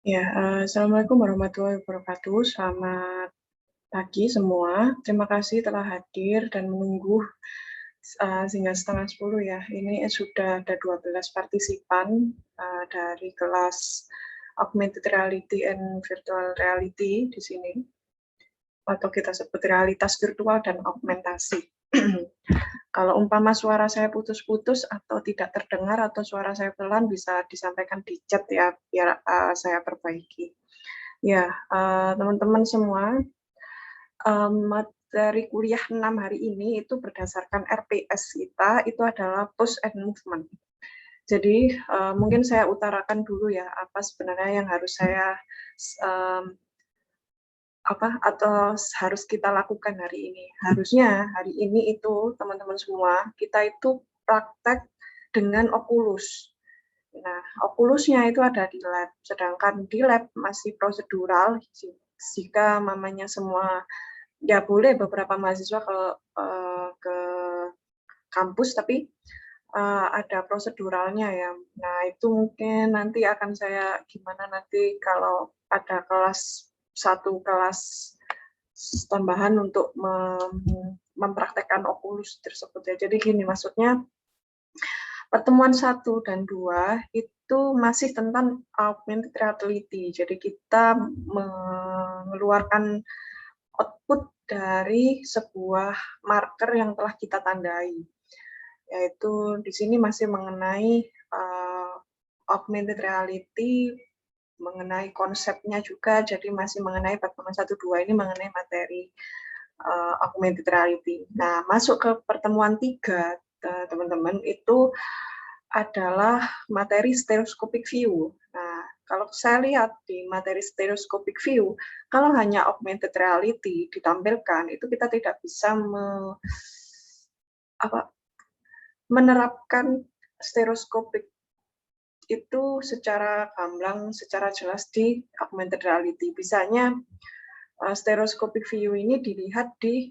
Ya, Assalamualaikum warahmatullahi wabarakatuh. Selamat pagi semua. Terima kasih telah hadir dan menunggu sehingga setengah 10 ya. Ini sudah ada 12 partisipan dari kelas Augmented Reality and Virtual Reality di sini, atau kita sebut realitas virtual dan augmentasi. Kalau umpama suara saya putus-putus atau tidak terdengar atau suara saya pelan, bisa disampaikan di chat ya, biar saya perbaiki. Ya, teman-teman semua, materi kuliah 6 hari ini itu berdasarkan RPS kita, itu adalah Pose and Movement. Jadi, mungkin saya utarakan dulu ya, apa sebenarnya yang harus saya atau harus kita lakukan hari ini. Harusnya hari ini itu teman-teman semua, kita itu praktek dengan Oculus. Nah, Oculusnya itu ada di lab, sedangkan di lab masih prosedural. Jika mamanya semua, ya boleh beberapa mahasiswa ke kampus, tapi ada proseduralnya ya. Nah, itu mungkin nanti akan saya gimana nanti kalau ada satu kelas tambahan untuk mempraktekkan Oculus tersebut ya. Jadi gini maksudnya, pertemuan 1 dan 2 itu masih tentang augmented reality. Jadi kita mengeluarkan output dari sebuah marker yang telah kita tandai. Yaitu di sini masih mengenai augmented reality, mengenai konsepnya juga, jadi masih mengenai pertemuan 1, 2 ini mengenai materi augmented reality. Nah, masuk ke pertemuan 3, teman-teman, itu adalah materi stereoscopic view. Nah, kalau saya lihat di materi stereoscopic view, kalau hanya augmented reality ditampilkan, itu kita tidak bisa menerapkan stereoscopic itu secara gamblang, secara jelas di augmented reality. Bisanya stereoscopic view ini dilihat di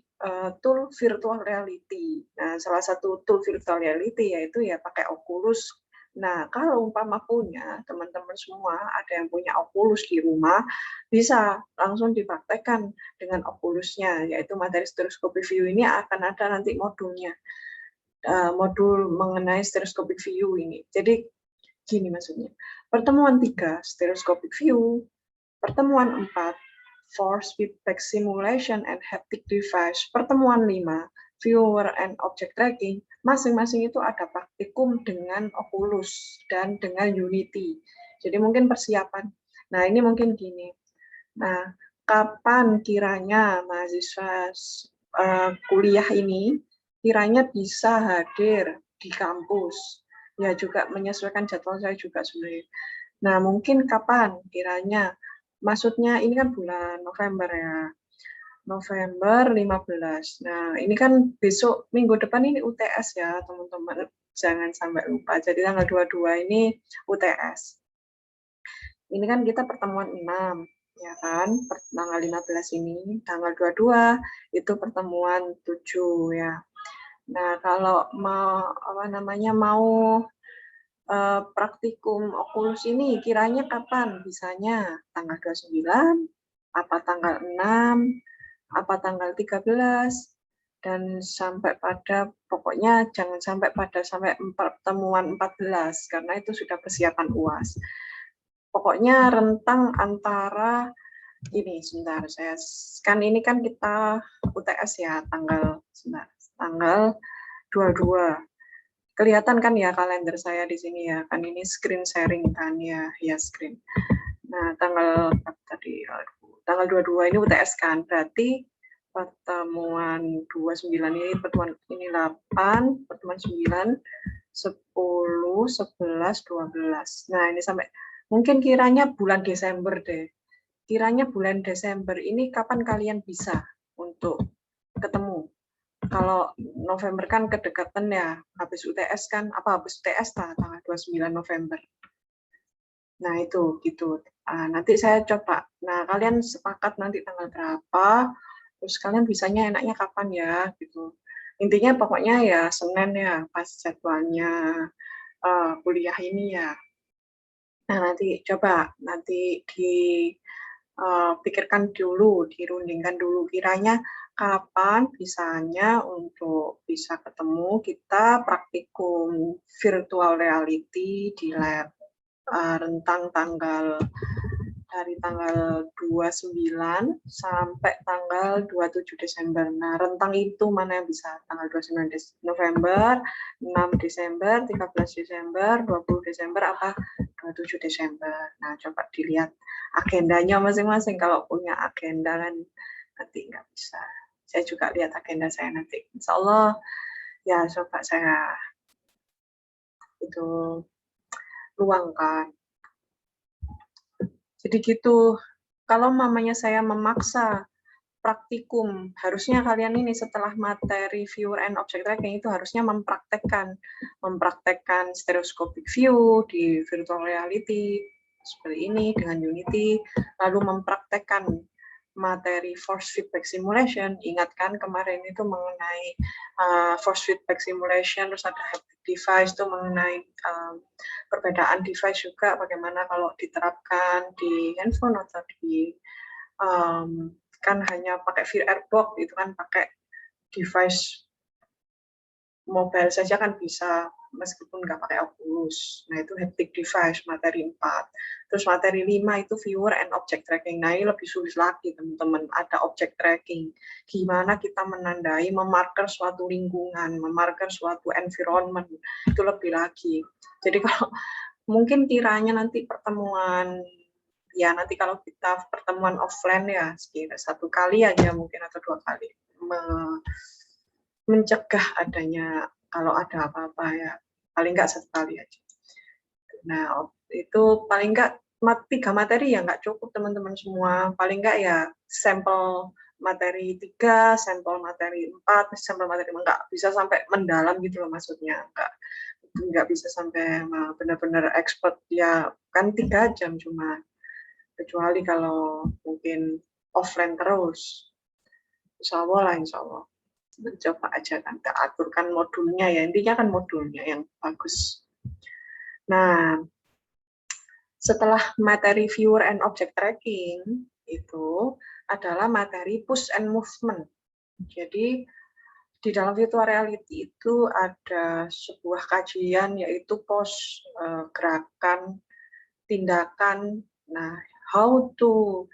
tool virtual reality. Nah, salah satu tool virtual reality yaitu ya pakai Oculus. Nah, kalau umpama punya teman-teman semua ada yang punya Oculus di rumah, bisa langsung dipraktekkan dengan Oculusnya, yaitu materi stereoscopic view ini akan ada nanti modulnya, modul mengenai stereoscopic view ini. Jadi gini maksudnya, pertemuan 3 stereoscopic view, pertemuan 4 force feedback simulation and haptic device, pertemuan 5 viewer and object tracking, masing-masing itu ada praktikum dengan Oculus dan dengan Unity. Jadi mungkin persiapan. Nah, ini mungkin gini. Nah, kapan kiranya mahasiswa kuliah ini kiranya bisa hadir di kampus? Ya, juga menyesuaikan jadwal saya juga sebenarnya. Nah, mungkin kapan kiranya? Maksudnya ini kan bulan November ya. November 15. Nah, ini kan besok minggu depan ini UTS ya, teman-teman. Jangan sampai lupa. Jadi tanggal 22 ini UTS. Ini kan kita pertemuan 6, ya kan? Tanggal 15 ini, tanggal 22 itu pertemuan 7 ya. Nah, kalau mau praktikum Oculus ini kiranya kapan? Bisanya tanggal 29, apa tanggal 6, apa tanggal 13, dan sampai pada pokoknya jangan sampai pertemuan 14 karena itu sudah persiapan UAS. Pokoknya rentang antara ini sebentar ini kan kita UTS ya tanggal 22. Kelihatan kan ya kalender saya di sini ya, kan ini screen sharing kan ya, screen. Nah, tanggal 22 ini UTS kan, berarti pertemuan 29 ini, pertemuan ini 8, pertemuan 9, 10, 11, 12. Nah, ini sampai mungkin kiranya bulan Desember deh. Kiranya bulan Desember ini kapan kalian bisa untuk ketemu? Kalau November kan kedekatan ya, habis UTS kan, habis UTS tanggal 29 November. Nah itu, gitu. Nanti saya coba. Nah kalian sepakat nanti tanggal berapa, terus kalian bisanya enaknya kapan ya, gitu. Intinya pokoknya ya Senin ya, pas jadwalnya kuliah ini ya. Nah, nanti pikirkan dulu, dirundingkan dulu kiranya kapan bisanya untuk bisa ketemu kita praktikum virtual reality di lab, rentang dari tanggal 29 sampai tanggal 27 Desember. Nah, rentang itu mana yang bisa tanggal 29 November, 6 Desember, 13 Desember, 20 Desember, apa 27 Desember. Nah, coba dilihat agendanya masing-masing. Kalau punya agenda kan nanti nggak bisa. Saya juga lihat agenda saya nanti. Insya Allah ya coba saya itu luangkan. Jadi gitu. Kalau mamanya saya memaksa praktikum, harusnya kalian ini setelah materi viewer and object tracking itu harusnya mempraktekkan stereoscopic view di virtual reality seperti ini dengan Unity, lalu mempraktekkan materi force feedback simulation. Ingatkan kemarin itu mengenai force feedback simulation, terus ada haptic device itu mengenai perbedaan device juga, bagaimana kalau diterapkan di handphone atau di kan hanya pakai VRBox itu kan pakai device mobile saja kan bisa meskipun nggak pakai Oculus. Nah, itu haptic device materi 4. Terus materi 5 itu viewer and object tracking. Nah, ini lebih sulit lagi teman-teman, ada object tracking. Gimana kita menandai, memarker suatu lingkungan, memarker suatu environment, itu lebih lagi. Jadi kalau mungkin kiranya nanti pertemuan, ya nanti kalau kita pertemuan offline ya sekira 1 kali aja mungkin atau 2 kali mencegah adanya kalau ada apa-apa ya paling nggak 1 kali aja. Nah itu paling nggak 3 materi ya nggak cukup teman-teman semua, paling nggak ya sampel materi 3, sampel materi 4, sampel materi nggak bisa sampai mendalam gitu loh maksudnya, nggak bisa sampai benar-benar expert ya kan 3 jam cuma, kecuali kalau mungkin offline terus. Insya Allah lah, insya Allah. Mencoba aja kan, kita aturkan modulnya ya, intinya kan modulnya yang bagus. Nah, setelah materi viewer and object tracking, itu adalah materi push and movement. Jadi, di dalam virtual reality itu ada sebuah kajian yaitu pose, gerakan, tindakan, nah how to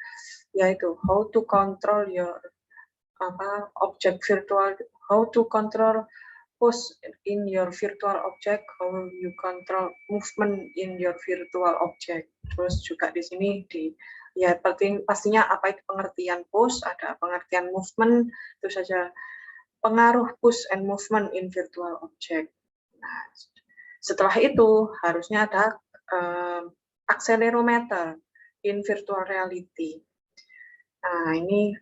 control your object virtual, how to control pose in your virtual object, how you control movement in your virtual object. Terus juga di sini ya pastinya apa itu pengertian pose, ada pengertian movement, terus saja pengaruh push and movement in virtual object. Nah, setelah itu harusnya ada accelerometer in virtual reality. Nah, ini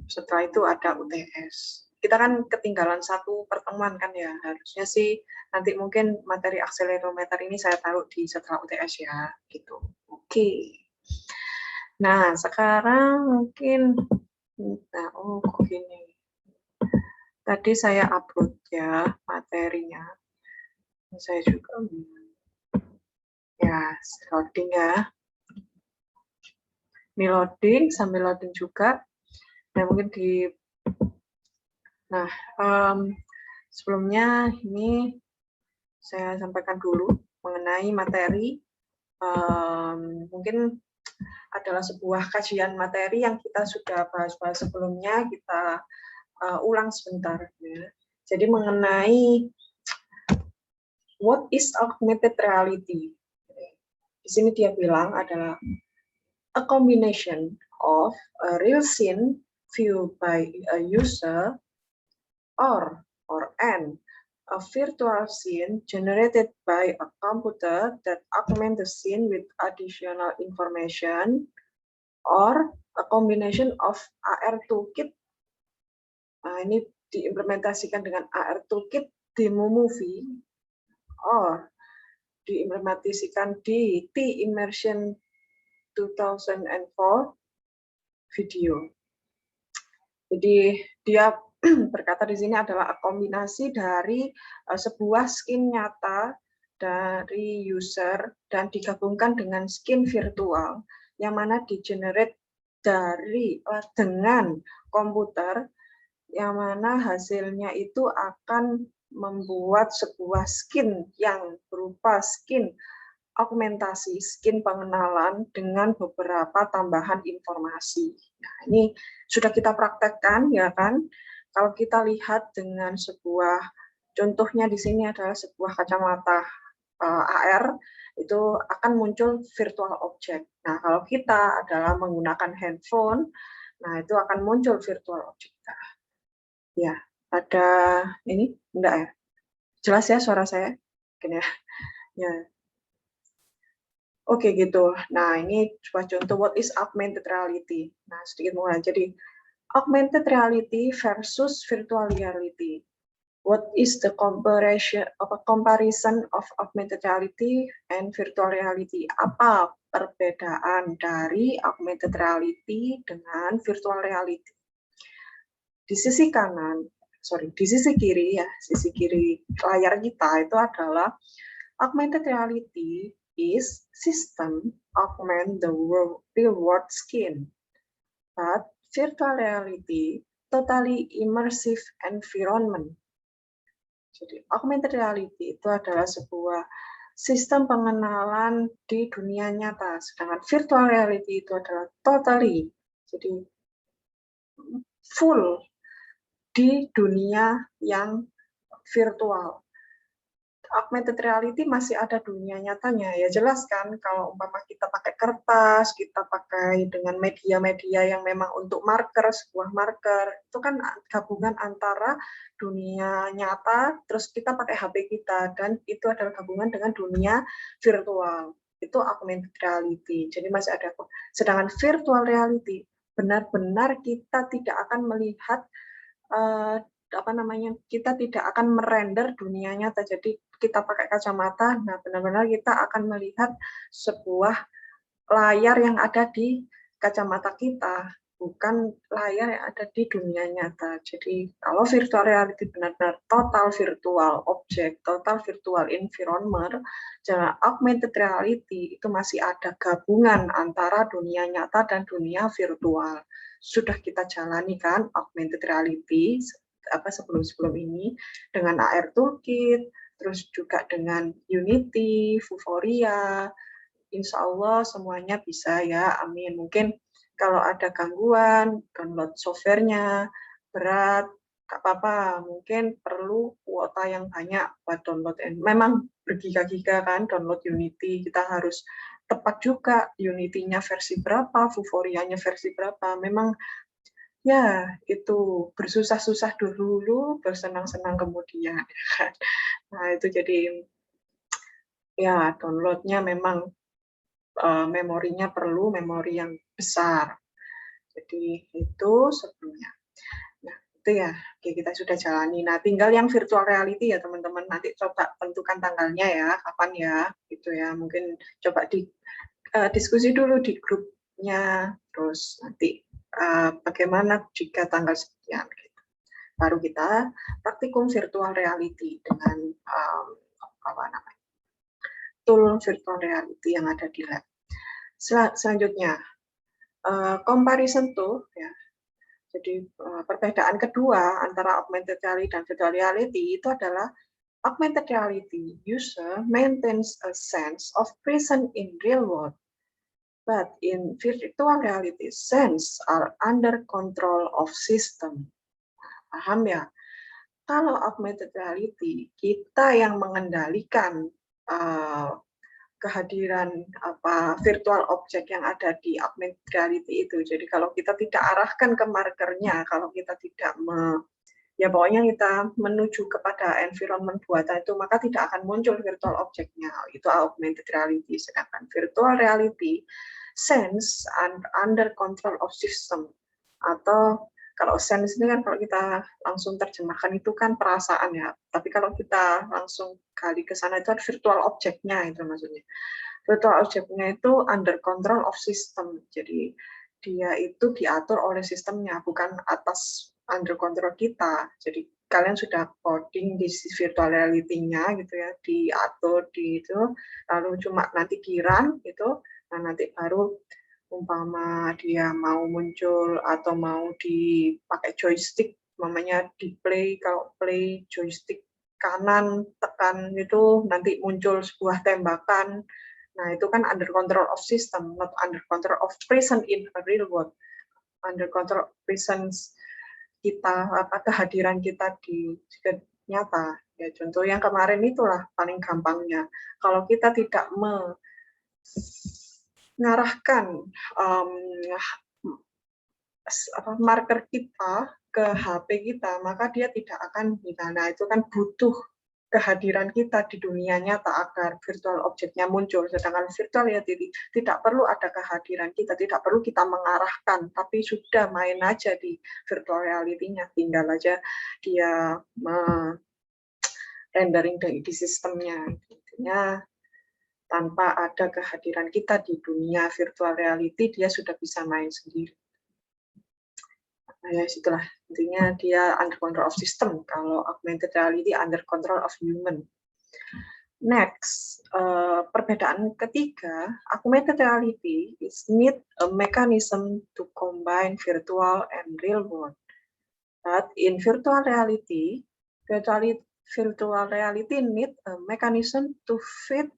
setelah itu ada UTS. Kita kan ketinggalan 1 pertemuan kan ya, harusnya sih nanti mungkin materi accelerometer ini saya taruh di setelah UTS ya, gitu. Oke. Nah, sekarang mungkin, kok gini. Tadi saya upload ya materinya. Saya juga, ya loading ya. Ini loading, sambil loading juga. Nah, mungkin sebelumnya ini saya sampaikan dulu mengenai materi, mungkin adalah sebuah kajian materi yang kita sudah bahas-bahas sebelumnya, kita ulang sebentar ya. Jadi mengenai what is augmented reality. Di sini dia bilang adalah a combination of a real scene viewed by a user or a virtual scene generated by a computer that augment the scene with additional information, or a combination of AR toolkit. Nah, ini diimplementasikan dengan AR toolkit demo movie, or diimplementasikan di T-Immersion 2004 video. Jadi dia berkata di sini adalah kombinasi dari sebuah skin nyata dari user dan digabungkan dengan skin virtual yang mana di-generate dengan komputer, yang mana hasilnya itu akan membuat sebuah skin yang berupa skin augmentasi, skin pengenalan dengan beberapa tambahan informasi. Nah, ini sudah kita praktekkan, ya kan? Kalau kita lihat dengan sebuah, contohnya di sini adalah sebuah kacamata AR, itu akan muncul virtual object. Nah, kalau kita adalah menggunakan handphone, nah itu akan muncul virtual object. Ya, ada ini enggak ya? Jelas ya suara saya? Mungkin ya. Ya. Oke gitu. Nah, ini coba contoh what is augmented reality. Nah, sedikit mulai. Jadi, augmented reality versus virtual reality. What is the comparison of augmented reality and virtual reality? Apa perbedaan dari augmented reality dengan virtual reality? Di sisi kanan, di sisi kiri ya, sisi kiri layar kita itu adalah augmented reality is system augment the real world skin, but virtual reality totally immersive environment. Jadi augmented reality itu adalah sebuah sistem pengenalan di dunia nyata, sedangkan virtual reality itu adalah totally, jadi full di dunia yang virtual. Augmented reality masih ada dunia nyatanya, ya jelas kan, kalau umpama kita pakai kertas, kita pakai dengan media-media yang memang untuk marker, sebuah marker, itu kan gabungan antara dunia nyata, terus kita pakai HP kita, dan itu adalah gabungan dengan dunia virtual. Itu augmented reality, jadi masih ada. Sedangkan virtual reality, benar-benar kita tidak akan melihat kita tidak akan merender dunia nyata. Jadi kita pakai kacamata, nah benar-benar kita akan melihat sebuah layar yang ada di kacamata kita, bukan layar yang ada di dunia nyata. Jadi kalau virtual reality benar-benar total virtual object, total virtual environment, jangan augmented reality itu masih ada gabungan antara dunia nyata dan dunia virtual. Sudah kita jalani kan augmented reality sebelum ini dengan AR Toolkit, terus juga dengan Unity, Vuforia. Insya Allah semuanya bisa ya, amin. Mungkin kalau ada gangguan, download softwarenya berat, nggak apa-apa. Mungkin perlu kuota yang banyak buat download. Memang bergiga-giga kan download Unity, kita harus tepat juga Unity-nya versi berapa, Vuforia-nya versi berapa. Memang ya, itu bersusah-susah dulu, bersenang-senang kemudian. Nah, itu jadi ya download-nya memang memorinya perlu memori yang besar. Jadi itu sebelumnya. Nah, itu ya, oke, kita sudah jalani. Nah, tinggal yang virtual reality ya teman-teman. Nanti coba tentukan tanggalnya ya, kapan ya, gitu ya. Mungkin coba diskusi dulu di grupnya, terus nanti bagaimana jika tanggal sekian, gitu. Baru kita praktikum virtual reality dengan tool virtual reality yang ada di lab. Selanjutnya, comparison tool, ya. Jadi perbedaan kedua antara augmented reality dan virtual reality itu adalah augmented reality user maintains a sense of presence in real world. But in virtual reality, sense are under control of system. Paham ya? Kalau augmented reality, kita yang mengendalikan kehadiran virtual object yang ada di augmented reality itu. Jadi kalau kita tidak arahkan ke markernya, kalau kita tidak ya pokoknya kita menuju kepada environment buatan itu, maka tidak akan muncul virtual object-nya. Itu augmented reality. Sedangkan virtual reality, sense and under control of system. Atau kalau sense ini kan kalau kita langsung terjemahkan itu kan perasaan ya. Tapi kalau kita langsung gali ke sana itu virtual object-nya itu maksudnya. Virtual object-nya itu under control of system. Jadi dia itu diatur oleh sistemnya, bukan atas under control kita. Jadi kalian sudah coding di virtual reality-nya gitu ya, diatur di itu, lalu cuma nanti di-run gitu, nah nanti baru umpama dia mau muncul atau mau dipakai joystick, namanya di play, kalau play joystick kanan tekan itu nanti muncul sebuah tembakan. Nah itu kan under control of system, not under control of present in a real world. Under control presence kita, kehadiran kita di nyata. Ya, contoh yang kemarin itulah paling gampangnya. Kalau kita tidak mengarahkan marker kita ke HP kita, maka dia tidak akan bisa. Nah, itu kan butuh kehadiran kita di dunia nyata agar virtual objeknya muncul. Sedangkan virtual ya tidak perlu ada kehadiran kita, tidak perlu kita mengarahkan, tapi sudah main aja di virtual reality-nya, tinggal aja dia rendering di sistemnya. Intinya tanpa ada kehadiran kita di dunia virtual reality, dia sudah bisa main sendiri. Nah, ya itulah intinya dia under control of system. Kalau augmented reality under control of human. Next, perbedaan ketiga, augmented reality is need a mechanism to combine virtual and real world. But in virtual reality need a mechanism to fit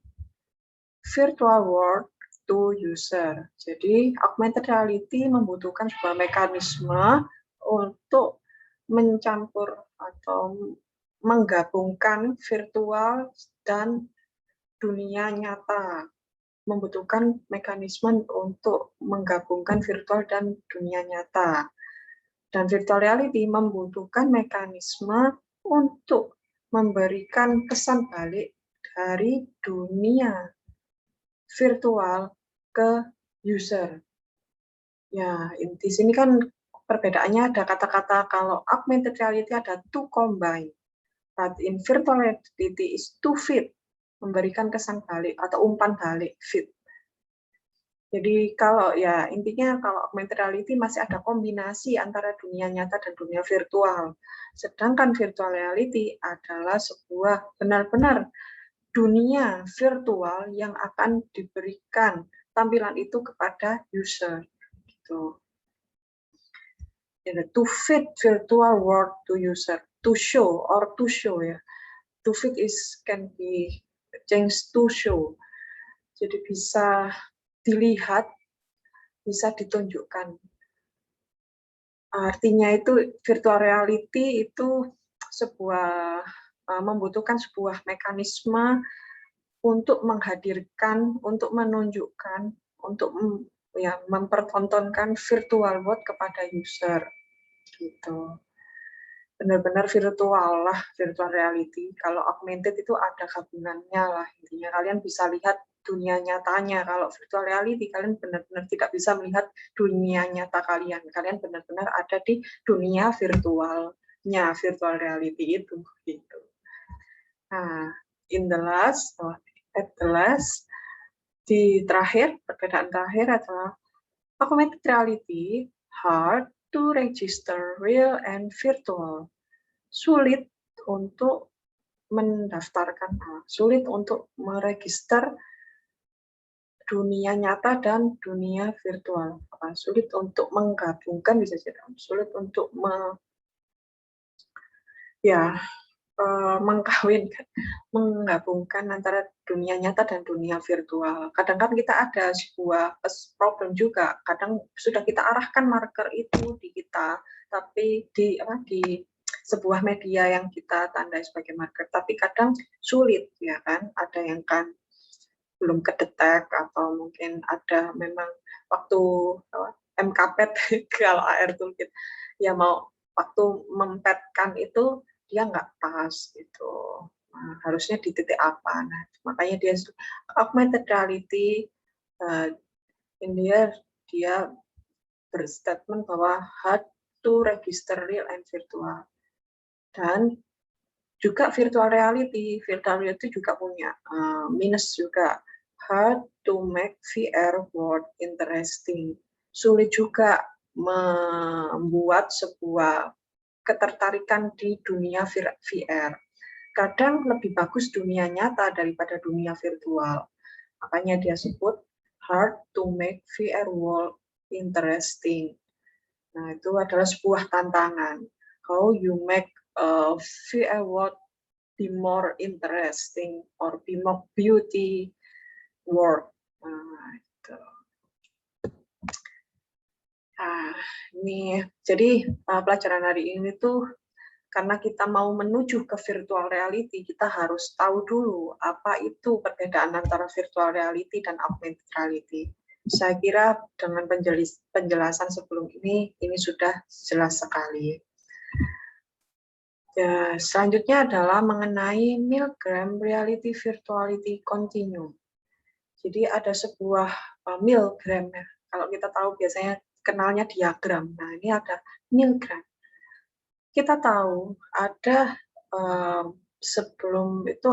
virtual world to user. Jadi augmented reality membutuhkan sebuah mekanisme untuk mencampur atau menggabungkan virtual dan dunia nyata. Membutuhkan mekanisme untuk menggabungkan virtual dan dunia nyata. Dan virtual reality membutuhkan mekanisme untuk memberikan kesan balik dari dunia virtual ke user. Ya, di sini kan perbedaannya ada kata-kata kalau augmented reality ada to combine, but in virtual reality is to fit, memberikan kesan balik atau umpan balik, fit. Jadi kalau ya intinya kalau augmented reality masih ada kombinasi antara dunia nyata dan dunia virtual. Sedangkan virtual reality adalah sebuah benar-benar dunia virtual yang akan diberikan tampilan itu kepada user. Gitu. To fit virtual world to user, to show ya. To fit can be changed to show. Jadi bisa dilihat, bisa ditunjukkan. Artinya itu virtual reality itu sebuah membutuhkan sebuah mekanisme untuk menghadirkan, untuk menunjukkan, untuk ya mempertontonkan virtual world kepada user gitu. Benar-benar virtual lah, virtual reality. Kalau augmented itu ada gabungannya lah intinya. Kalian bisa lihat dunia nyatanya. Kalau virtual reality kalian benar-benar tidak bisa melihat dunia nyata kalian. Kalian benar-benar ada di dunia virtualnya, virtual reality itu gitu. Nah, at the last, di terakhir, perbedaan terakhir adalah augmented reality hard to register real and virtual. Sulit untuk mendaftarkan, sulit untuk meregister dunia nyata dan dunia virtual. Sulit untuk menggabungkan, bisa jadi sulit untuk mengkawinkan, menggabungkan antara dunia nyata dan dunia virtual. Kadang kan kita ada sebuah problem juga, kadang sudah kita arahkan marker itu di kita, tapi di sebuah media yang kita tandai sebagai marker, tapi kadang sulit ya kan, ada yang kan belum kedetek atau mungkin ada memang waktu MKPET kalau AR Toolkit ya mau waktu mempetkan itu dia nggak pas gitu. Nah, harusnya di titik apa. Nah, makanya dia augmented reality dia berstatement bahwa hard to register real and virtual. Dan juga virtual reality juga punya minus juga, hard to make VR world interesting. Sulit juga membuat sebuah ketertarikan di dunia VR. Kadang lebih bagus dunia nyata daripada dunia virtual. Makanya dia sebut hard to make VR world interesting. Nah, itu adalah sebuah tantangan. How you make a VR world be more interesting or be more beauty world. Nah, itu. Nah, ini jadi pelajaran hari ini tuh karena kita mau menuju ke virtual reality, kita harus tahu dulu apa itu perbedaan antara virtual reality dan augmented reality. Saya kira dengan penjelasan sebelum ini sudah jelas sekali. Ya, selanjutnya adalah mengenai Milgram Reality Virtuality Continuum. Jadi ada sebuah Milgram ya. Kalau kita tahu biasanya kenalnya diagram. Nah, ini ada Milgram. Kita tahu ada sebelum itu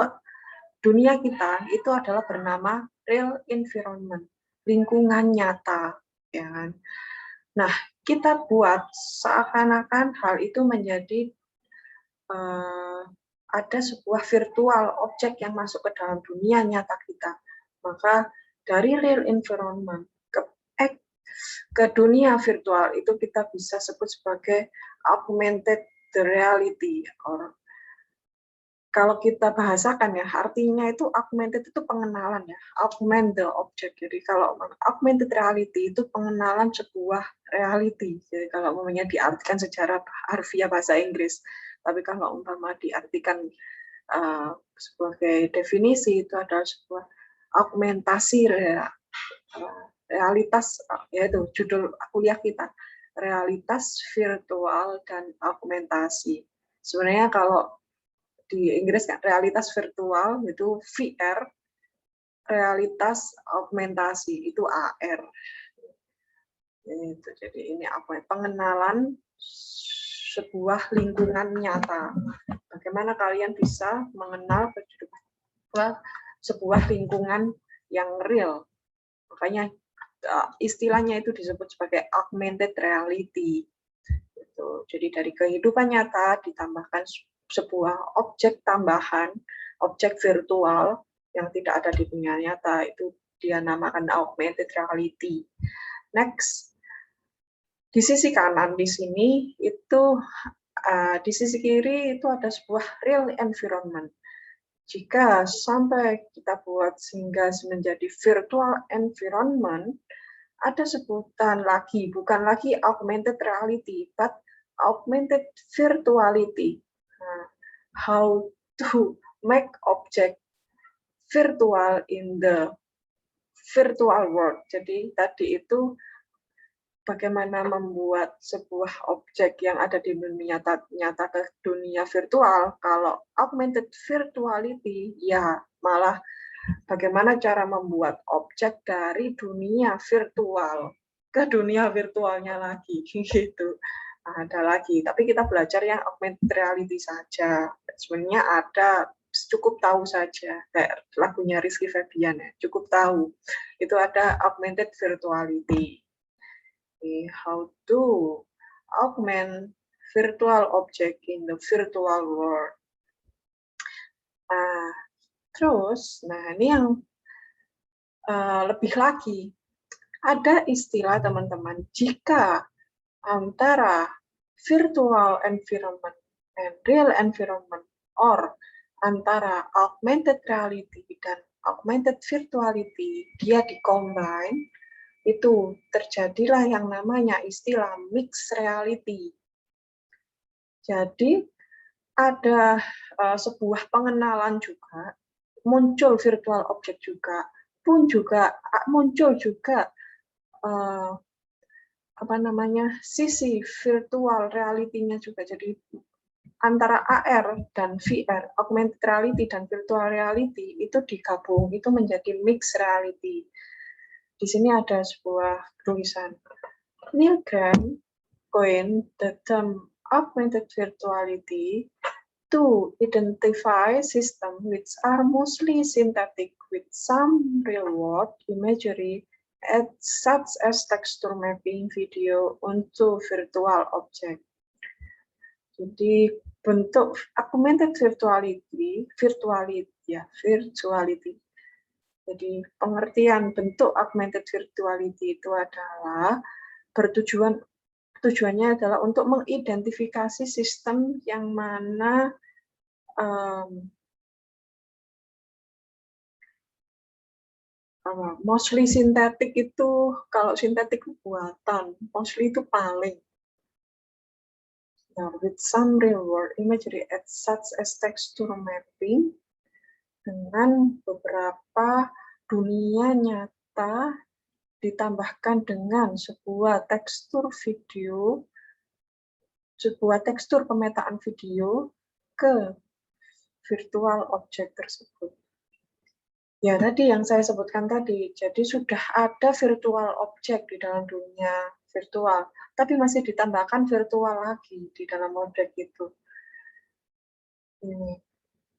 dunia kita itu adalah bernama real environment, lingkungan nyata, ya kan? Nah, kita buat seakan-akan hal itu menjadi ada sebuah virtual objek yang masuk ke dalam dunia nyata kita. Maka dari real environment ke dunia virtual itu kita bisa sebut sebagai augmented reality. Kalau kita bahasakan ya, artinya itu augmented itu pengenalan ya, augment the object. Jadi kalau augmented reality itu pengenalan sebuah reality. Jadi kalau umpamanya diartikan secara harfiah bahasa Inggris, tapi kalau umpama diartikan sebagai definisi itu adalah sebuah augmentasi realitas, yaitu judul kuliah kita, realitas virtual dan augmentasi. Sebenarnya kalau di Inggris kan realitas virtual itu VR, realitas augmentasi itu AR. Itu jadi ini apa? Pengenalan sebuah lingkungan nyata. Bagaimana kalian bisa mengenal sebuah lingkungan yang real? Makanya istilahnya itu disebut sebagai augmented reality. Jadi dari kehidupan nyata ditambahkan sebuah objek tambahan, objek virtual yang tidak ada di dunia nyata, itu dia namakan augmented reality. Next, di sisi kanan di sini itu di sisi kiri itu ada sebuah real environment. Jika sampai kita buat sehingga menjadi virtual environment, ada sebutan lagi, bukan lagi augmented reality, but augmented virtuality. How to make object virtual in the virtual world. Jadi tadi itu bagaimana membuat sebuah objek yang ada di dunia nyata ke dunia virtual. Kalau augmented virtuality, ya malah bagaimana cara membuat objek dari dunia virtual ke dunia virtualnya lagi, gitu. Ada lagi, tapi kita belajar yang augmented reality saja. Sebenarnya ada, cukup tahu saja, kayak lagunya Rizky Febian ya, cukup tahu. Itu ada augmented virtuality. How to augment virtual object in the virtual world. Nah, terus, nah ini yang lebih lagi, ada istilah teman-teman, jika antara virtual environment and real environment, or antara augmented reality dan augmented virtuality, dia dikombine, itu terjadilah yang namanya istilah mixed reality. Jadi ada sebuah pengenalan juga, muncul virtual object juga, muncul juga sisi virtual reality-nya juga. Jadi antara AR dan VR, augmented reality dan virtual reality itu digabung, itu menjadi mixed reality. Di sini ada sebuah tulisan. Milgram coined the term augmented virtuality to identify systems which are mostly synthetic with some real-world imagery, such as texture mapping video onto virtual object. Jadi bentuk augmented virtuality. Jadi pengertian bentuk augmented virtuality itu adalah tujuannya adalah untuk mengidentifikasi sistem yang mana mostly sintetik itu, kalau sintetik buatan, mostly itu paling. Now, with some real-world imagery such as texture mapping, dengan beberapa dunia nyata ditambahkan dengan sebuah tekstur video, sebuah tekstur pemetaan video ke virtual object tersebut. Ya, tadi yang saya sebutkan tadi, jadi sudah ada virtual object di dalam dunia virtual, tapi masih ditambahkan virtual lagi di dalam objek itu. Ini.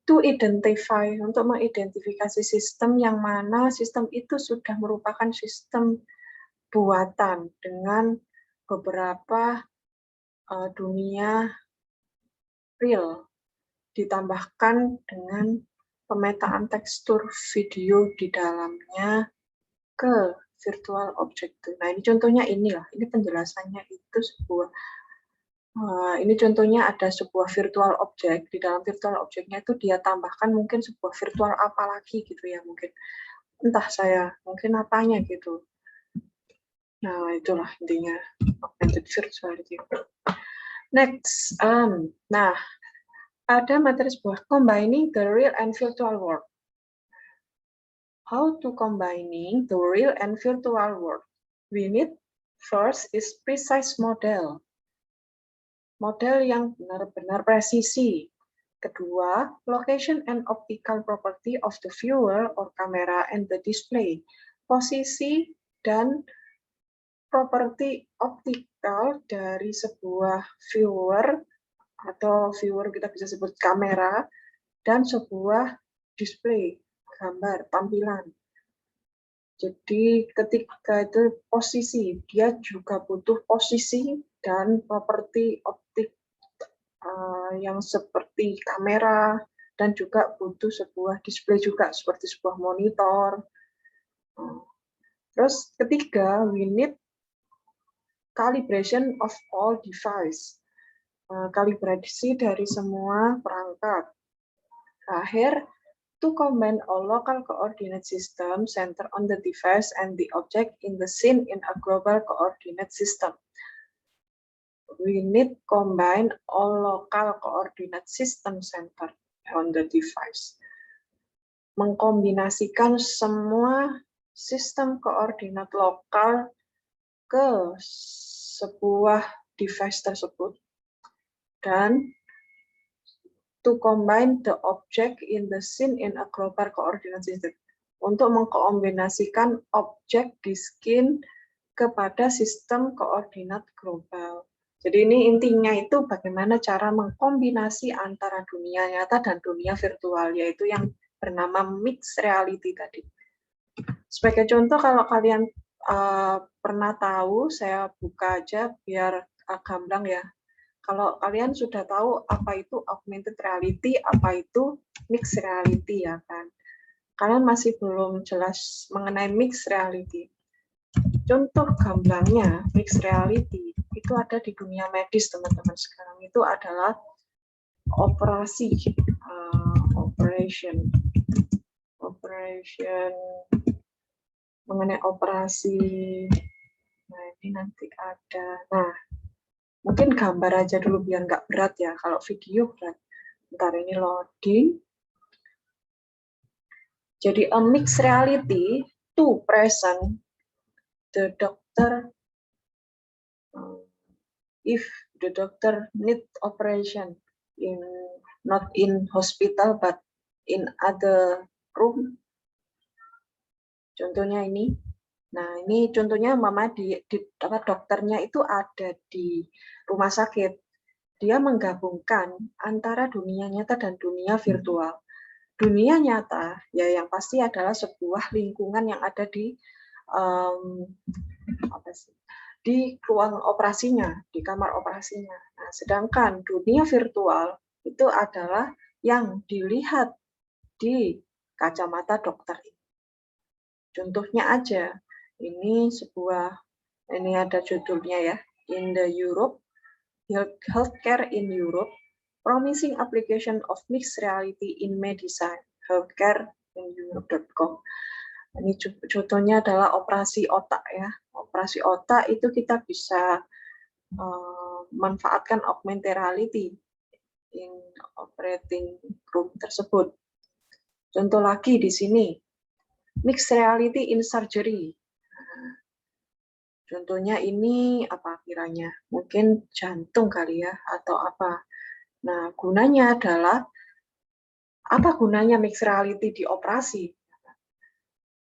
To identify, untuk mengidentifikasi sistem yang mana sistem itu sudah merupakan sistem buatan dengan beberapa dunia real, ditambahkan dengan pemetaan tekstur video di dalamnya ke virtual object. Nah, ini contohnya inilah, ini penjelasannya itu sebuah, ini contohnya ada sebuah virtual object, di dalam virtual object-nya itu dia tambahkan mungkin sebuah virtual apa lagi gitu ya, mungkin entah saya, mungkin apanya gitu. Nah, itulah intinya augmented virtuality. Next, nah, ada materi sebuah combining the real and virtual world. How to combining the real and virtual world? We need first is precise model. Model yang benar-benar presisi. Kedua, location and optical property of the viewer or camera and the display. Posisi dan properti optikal dari sebuah viewer atau viewer kita bisa sebut kamera dan sebuah display, gambar, tampilan. Jadi ketika itu posisi, dia juga butuh posisi dan properti optik yang seperti kamera, dan juga butuh sebuah display juga seperti sebuah monitor. Terus ketiga, we need calibration of all device. Kalibrasi dari semua perangkat. Terakhir, to combine all local coordinate system center on the device and the object in the scene in a global coordinate system. We need combine all local coordinate system center on the device. Mengkombinasikan semua sistem koordinat lokal ke sebuah device tersebut dan to combine the object in the scene in a global coordinate system, untuk mengkombinasikan objek di scene kepada sistem koordinat global. Jadi ini intinya itu bagaimana cara mengkombinasi antara dunia nyata dan dunia virtual, yaitu yang bernama mixed reality tadi. Sebagai contoh, kalau kalian pernah tahu, saya buka aja biar gamblang ya. Kalau kalian sudah tahu apa itu augmented reality, apa itu mixed reality ya kan. Kalian masih belum jelas mengenai mixed reality. Contoh gamblangnya mixed reality itu ada di dunia medis, teman-teman. Sekarang itu adalah operation mengenai operasi. Nah, ini nanti ada. Nah, mungkin gambar aja dulu biar nggak berat ya. Kalau video berat. Ntar ini loading. Jadi a mixed reality to present the doctor if the doctor need operation in not in hospital but in other room. Contohnya ini. Nah, ini contohnya mama dokternya itu ada di rumah sakit. Dia menggabungkan antara dunia nyata dan dunia virtual. Dunia nyata ya yang pasti adalah sebuah lingkungan yang ada di di ruang operasinya, di kamar operasinya. Nah, sedangkan dunia virtual itu adalah yang dilihat di kacamata dokter. Contohnya aja, ini ada judulnya ya, in the Europe, healthcare in Europe, promising application of mixed reality in medicine, healthcare in Europe.com. Ini contohnya adalah operasi otak ya. Operasi otak itu kita bisa manfaatkan augmented reality in operating room tersebut. Contoh lagi di sini, mixed reality in surgery. Contohnya ini apa kiranya? Mungkin jantung kali ya, atau apa. Nah, gunanya adalah, apa gunanya mixed reality di operasi?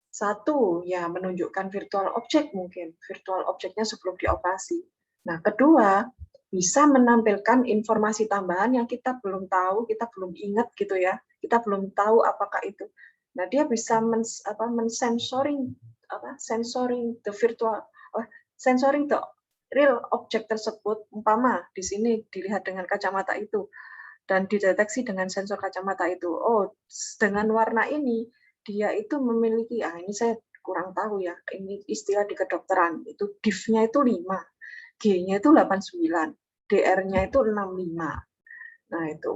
Satu, ya menunjukkan virtual object mungkin, virtual objeknya sebelum dioperasi. Nah, kedua, bisa menampilkan informasi tambahan yang kita belum tahu, kita belum ingat gitu ya, kita belum tahu apakah itu. Nah, dia bisa sensoring the virtual, sensoring the real object tersebut, umpama di sini dilihat dengan kacamata itu dan dideteksi dengan sensor kacamata itu. Oh, dengan warna ini dia itu memiliki, ini saya kurang tahu ya, ini istilah di kedokteran, itu div-nya itu 5, G-nya itu 89, DR-nya itu 65. Nah, itu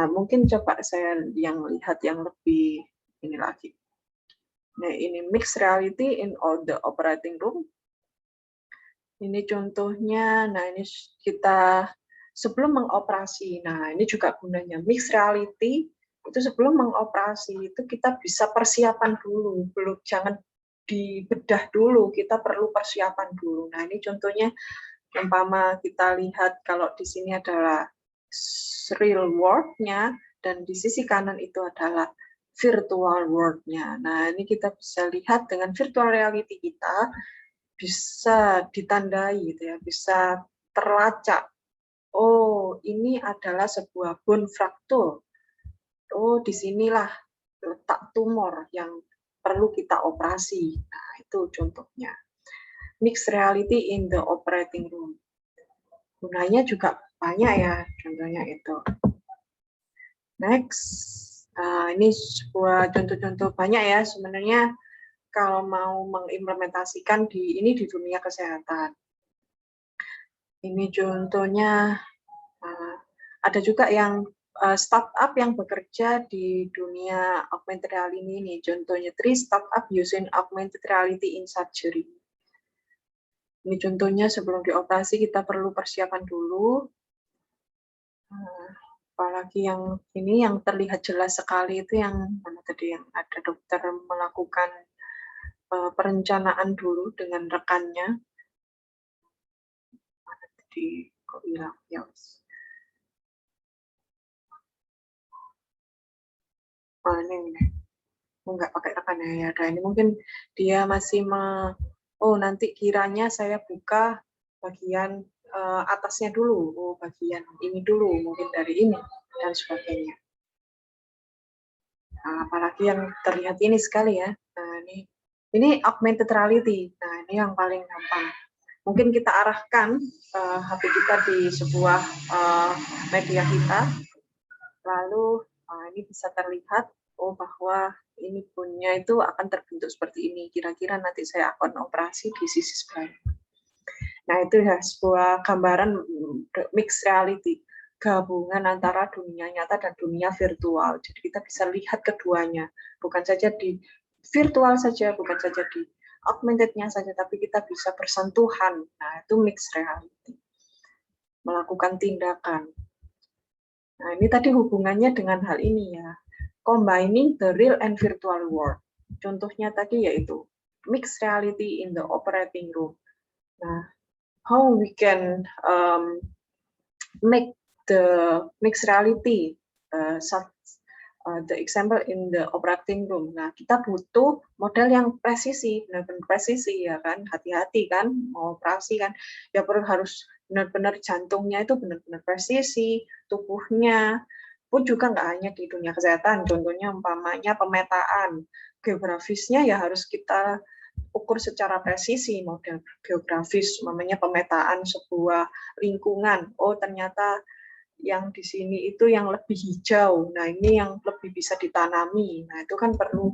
mungkin coba saya lihat yang lebih ini lagi. Nah, ini mixed reality in all the operating room. Ini contohnya, nah ini kita sebelum mengoperasi. Nah, ini juga gunanya mixed reality itu sebelum mengoperasi itu kita bisa persiapan dulu, jangan dibedah dulu, kita perlu persiapan dulu. Nah, ini contohnya umpama kita lihat kalau di sini adalah real world-nya dan di sisi kanan itu adalah virtual world-nya. Nah, ini kita bisa lihat dengan virtual reality kita bisa ditandai gitu ya, bisa terlacak. Oh, ini adalah sebuah bone fracture. Oh, disinilah letak tumor yang perlu kita operasi. Nah, itu contohnya. Mixed reality in the operating room. Gunanya juga banyak ya, contohnya itu. Next, ini sebuah contoh-contoh banyak ya sebenarnya kalau mau mengimplementasikan di dunia kesehatan. Ini contohnya ada juga yang startup yang bekerja di dunia augmented reality ini. Contohnya 3 startup using augmented reality in surgery. Ini contohnya sebelum dioperasi kita perlu persiapan dulu. Apalagi yang ini yang terlihat jelas sekali itu yang mana tadi yang ada dokter melakukan perencanaan dulu dengan rekannya. Mana tadi kok hilang ya. Ini nggak pakai rekannya ya. Nah, ini mungkin dia masih nanti kiranya saya buka bagian atasnya dulu, bagian ini dulu, mungkin dari ini dan sebagainya. Nah, apalagi yang terlihat ini sekali ya. Nah, ini augmented reality. Nah, ini yang paling gampang. Mungkin kita arahkan HP kita di sebuah media kita, lalu ini bisa terlihat bahwa ini punya itu akan terbentuk seperti ini. Kira-kira nanti saya akan operasi di sisi sebelah. Nah, itu ya sebuah gambaran mixed reality, gabungan antara dunia nyata dan dunia virtual. Jadi kita bisa lihat keduanya, bukan saja di virtual saja, bukan saja di augmented-nya saja, tapi kita bisa bersentuhan. Nah, itu mixed reality. Melakukan tindakan. Nah, ini tadi hubungannya dengan hal ini ya. Combining the real and virtual world. Contohnya tadi yaitu mixed reality in the operating room. Nah, how we can make the mixed reality the example in the operating room. Nah, kita butuh model yang presisi, benar-benar presisi ya kan, hati-hati kan, mau operasi kan, ya perlu harus benar-benar jantungnya itu benar-benar presisi, tubuhnya pun juga nggak hanya di dunia kesehatan, contohnya umpamanya pemetaan geografisnya ya harus kita ukur secara presisi, model geografis, namanya pemetaan sebuah lingkungan. Oh, ternyata yang di sini itu yang lebih hijau. Nah, ini yang lebih bisa ditanami. Nah, itu kan perlu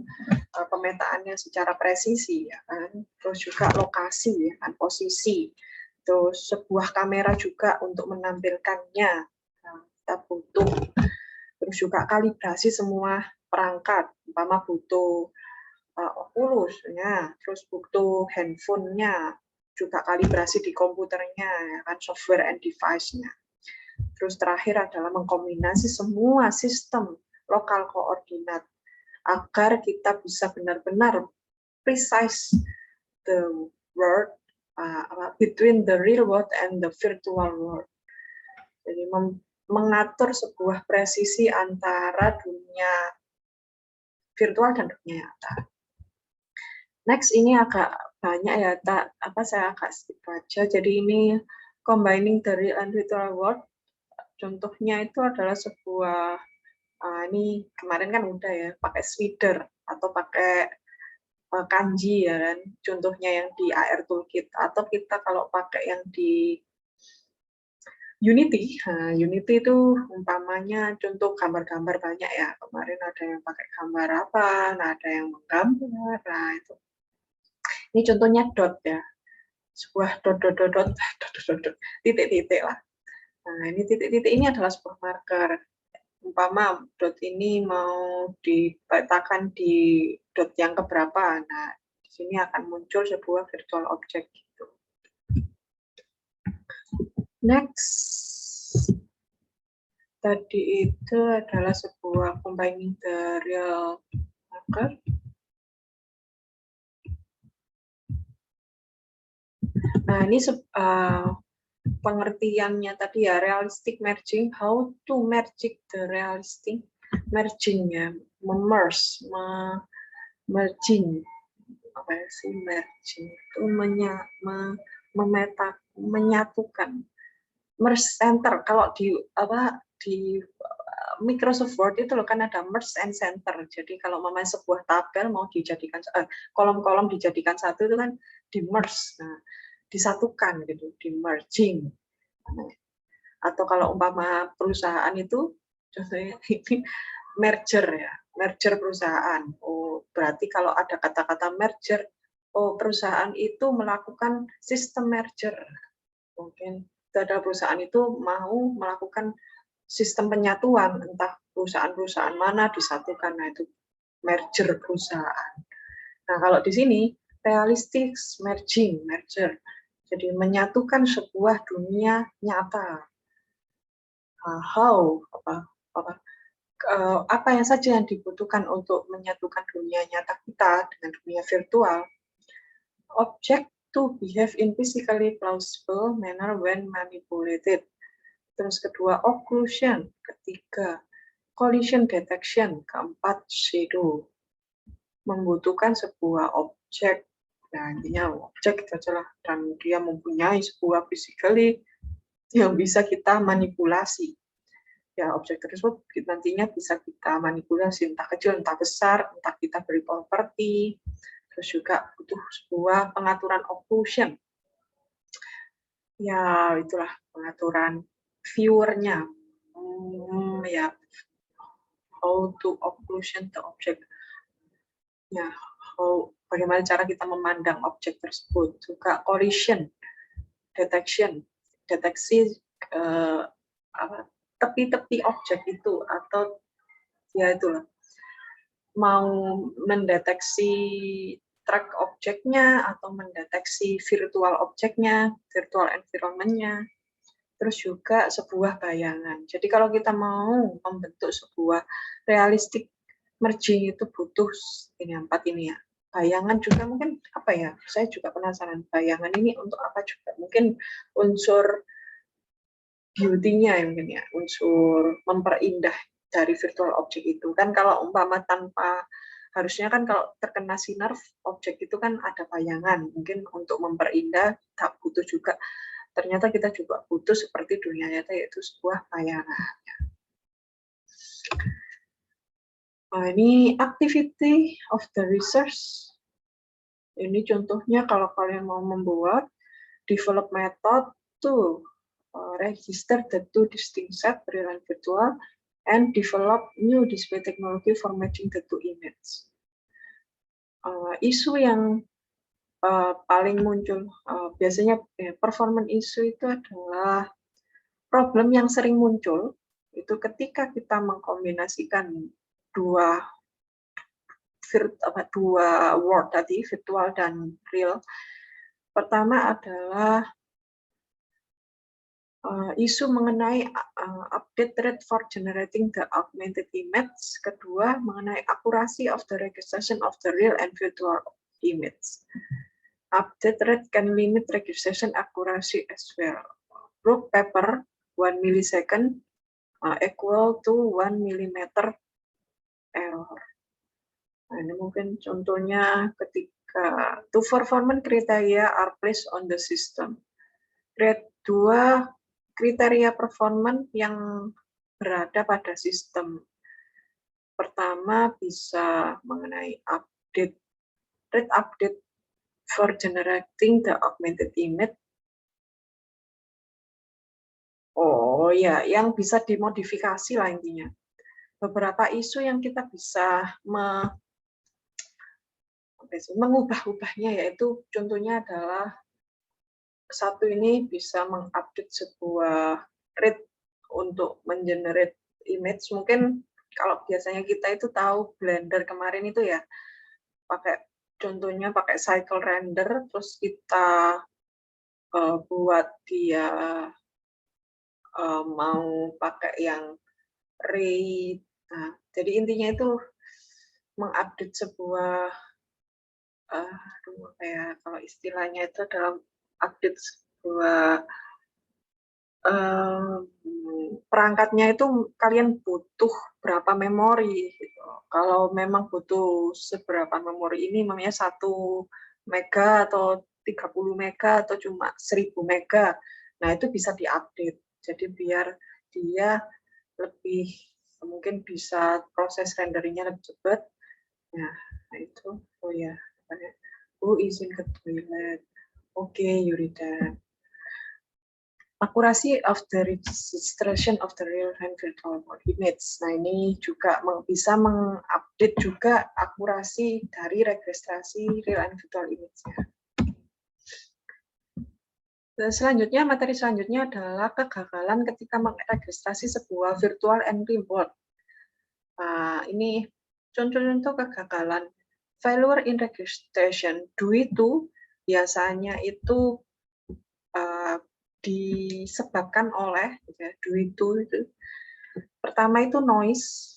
pemetaannya secara presisi, ya kan. Terus juga lokasi, ya kan, posisi. Terus sebuah kamera juga untuk menampilkannya. Nah, kita butuh. Terus juga kalibrasi semua perangkat. Umpama butuh Oculus-nya, terus butuh handphonenya, juga kalibrasi di komputernya, ya kan, software and device-nya. Terus terakhir adalah mengkombinasi semua sistem lokal koordinat agar kita bisa benar-benar precise the world between the real world and the virtual world. Jadi mengatur sebuah presisi antara dunia virtual dan dunia nyata. Next, ini agak banyak ya, saya agak skip aja. Jadi ini combining the real and virtual world. Contohnya itu adalah sebuah, ini kemarin kan udah ya, pakai Slider atau pakai kanji ya kan. Contohnya yang di AR Toolkit, atau kita kalau pakai yang di Unity. Nah, Unity itu umpamanya contoh gambar-gambar banyak ya. Kemarin ada yang pakai gambar apa, nah ada yang menggambar, nah itu. Ini contohnya dot ya, sebuah dot, titik-titik lah. Nah, ini titik-titik ini adalah sebuah marker. Umpama dot ini mau dipetakan di dot yang keberapa, nah di sini akan muncul sebuah virtual object gitu. Next, tadi itu adalah sebuah combining the real marker. Nah, ini pengertiannya tadi ya, realistic merging, how to merge the realistic merging ya, merging, apa sih merging itu menyatukan, merge center. Kalau di Microsoft Word itu loh kan ada merge and center. Jadi kalau memang sebuah tabel mau dijadikan kolom-kolom dijadikan satu itu kan di merge, nah, disatukan gitu, di merging. Atau kalau umpama perusahaan itu contohnya ini merger ya, merger perusahaan. Oh, berarti kalau ada kata-kata merger, oh perusahaan itu melakukan sistem merger. Mungkin ada perusahaan itu mau melakukan sistem penyatuan, entah perusahaan-perusahaan mana disatukan, nah itu merger perusahaan. Nah, kalau di sini realistic merging, merger. Jadi menyatukan sebuah dunia nyata. Apa yang saja yang dibutuhkan untuk menyatukan dunia nyata kita dengan dunia virtual. Object to behave in physically plausible manner when manipulated. Terus kedua, occlusion. Ketiga, collision detection. Keempat, shadow. Membutuhkan sebuah objek. Nah, intinya objek itu adalah, dan dia mempunyai sebuah physically yang bisa kita manipulasi. Ya, objek tersebut nantinya bisa kita manipulasi, entah kecil, entah besar, entah kita beri properti. Terus juga butuh sebuah pengaturan occlusion. Ya, itulah pengaturan viewernya. Ya, how to occlusion the object. Ya, bagaimana cara kita memandang objek tersebut. Juga collision detection, deteksi tepi-tepi objek itu, atau ya itulah, mau mendeteksi track objeknya atau mendeteksi virtual objeknya, virtual environment-nya. Terus juga sebuah bayangan. Jadi kalau kita mau membentuk sebuah realistic merging itu butuh ini 4 ini ya. Bayangan juga mungkin apa ya? Saya juga penasaran, bayangan ini untuk apa juga? Mungkin unsur beauty-nya ya mungkin ya, unsur memperindah dari virtual object itu. Kan kalau umpama tanpa, harusnya kan kalau terkena sinar objek itu kan ada bayangan. Mungkin untuk memperindah tak butuh juga. Ternyata kita juga butuh seperti dunia nyata, yaitu sebuah bayangan. Nah, ini activity of the research. Ini contohnya kalau kalian mau membuat develop method to register the two distinct set, real and virtual, and develop new display technology for matching the two images. Isu yang paling muncul biasanya performance issue itu adalah problem yang sering muncul itu ketika kita mengkombinasikan dua word tadi, virtual dan real. Pertama adalah isu mengenai update rate for generating the augmented image. Kedua, mengenai accuracy of the registration of the real and virtual image. Update rate can limit registration accuracy as well. Brook paper 1 millisecond equal to 1 millimeter error. Nah, ini mungkin contohnya ketika two performance criteria are placed on the system. Dua kriteria performance yang berada pada sistem. Pertama bisa mengenai rate update for generating the augmented image. Oh ya, yang bisa dimodifikasi lah intinya. Beberapa isu yang kita bisa mengubah-ubahnya, yaitu contohnya adalah satu ini bisa mengupdate sebuah rate untuk mengenerate image. Mungkin kalau biasanya kita itu tahu Blender kemarin itu ya, contohnya pakai cycle render, terus kita buat dia mau pakai yang ray. Nah, jadi intinya itu mengupdate sebuah kayak kalau istilahnya itu dalam update sebuah perangkatnya itu kalian butuh berapa memori gitu. Kalau memang butuh seberapa memori ini, namanya 1 mega atau 30 mega atau cuma 1000 mega. Nah, itu bisa diupdate. Jadi biar dia lebih mungkin bisa proses renderingnya lebih cepat. Nah itu ya. Izin ke toilet. Oke, Yurida. Accuracy of the registration of the real and virtual image. Nah, ini juga bisa mengupdate juga akurasi dari registrasi real and virtual image-nya. Selanjutnya, materi selanjutnya adalah kegagalan ketika meregistrasi sebuah virtual and real world. Nah, ini contoh-contoh kegagalan. Failure in registration due to biasanya itu disebabkan oleh due to itu. Pertama itu noise,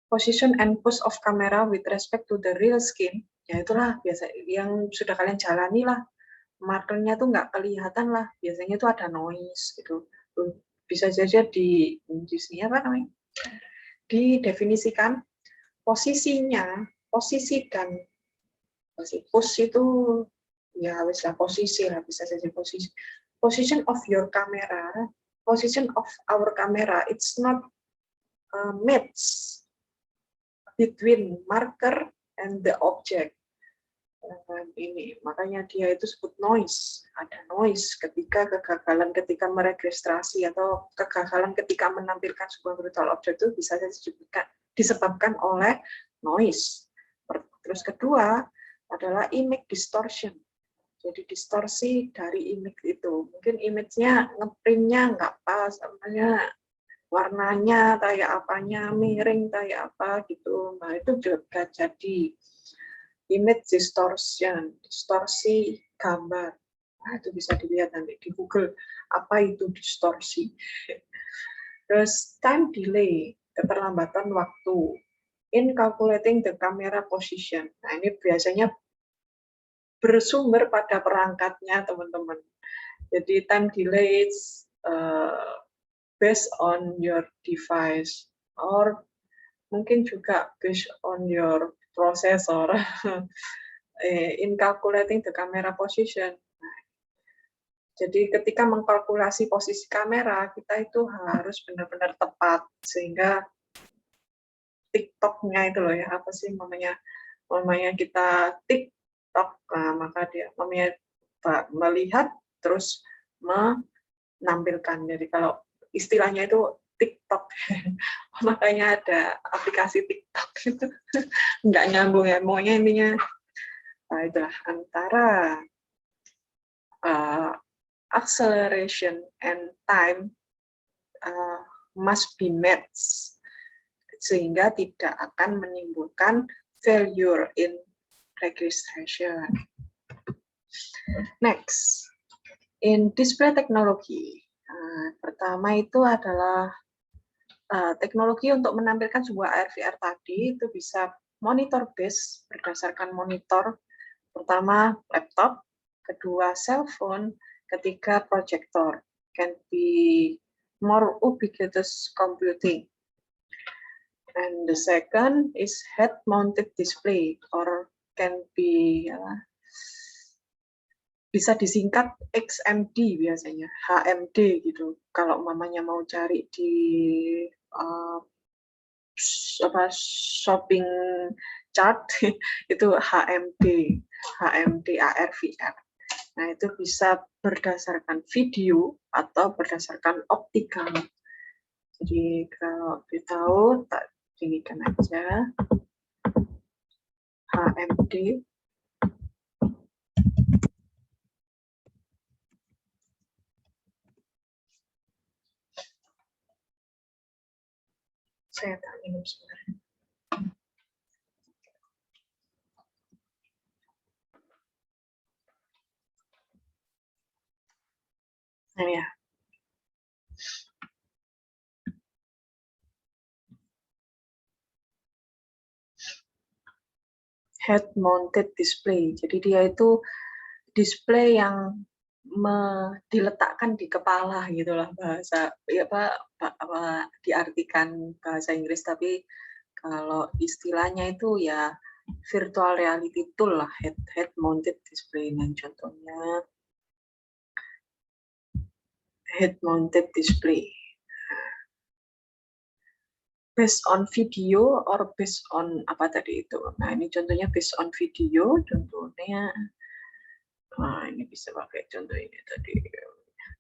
position and pose of camera with respect to the real skin. Ya itulah biasa yang sudah kalian jalani lah. Markernya tuh nggak kelihatan lah. Biasanya itu ada noise gitu. Bisa saja di sini apa namanya? Didefinisikan posisinya, posisi dan pose itu ya wis lah posisi lah, bisa saja posisi. Position of your camera, position of our camera, it's not match between marker and the object. Ini makanya dia itu sebut noise. Ada noise ketika kegagalan ketika meregistrasi atau kegagalan ketika menampilkan sebuah virtual object itu bisa disebabkan oleh noise. Terus kedua adalah image distortion. Jadi distorsi dari image itu. Mungkin image-nya ngeprintnya nggak pas, namanya warnanya kayak apanya, miring kayak apa gitu. Nah, itu juga jadi image distortion, distorsi gambar. Nah, itu bisa dilihat nanti di Google, apa itu distorsi. Terus time delay, keterlambatan waktu. In calculating the camera position. Nah, ini biasanya bersumber pada perangkatnya, teman-teman. Jadi time delay based on your device, or mungkin juga based on your processor. In calculating the camera position. Jadi ketika mengkalkulasi posisi kamera, kita itu harus benar-benar tepat, sehingga TikTok-nya itu loh ya, apa sih namanya kita tik TikTok, nah, maka dia melihat terus menampilkan. Jadi kalau istilahnya itu TikTok, makanya ada aplikasi TikTok itu nggak nyambung ya, maunya intinya itulah antara acceleration and time must be matched, sehingga tidak akan menimbulkan failure in registration. Next, in display technology, pertama itu adalah teknologi untuk menampilkan sebuah AR/VR tadi itu bisa monitor base berdasarkan monitor, pertama laptop, kedua cellphone, ketiga projector, can be more ubiquitous computing. And the second is head-mounted display, or can be bisa disingkat XMD biasanya, HMD gitu. Kalau mamanya mau cari di shopping chart itu HMD AR/VR. Nah, itu bisa berdasarkan video atau berdasarkan optikal. Jadi kalau ditahu tak inikan aja HMD. Saya tak minum sebenarnya. Nah ya. Head mounted display. Jadi dia itu display yang diletakkan di kepala gitulah, bahasa ya apa diartikan bahasa Inggris, tapi kalau istilahnya itu ya virtual reality tool lah, head mounted display. Nah, contohnya head mounted display based on video or based on apa tadi itu. Nah, ini contohnya based on video, contohnya ini bisa pakai contoh ini tadi.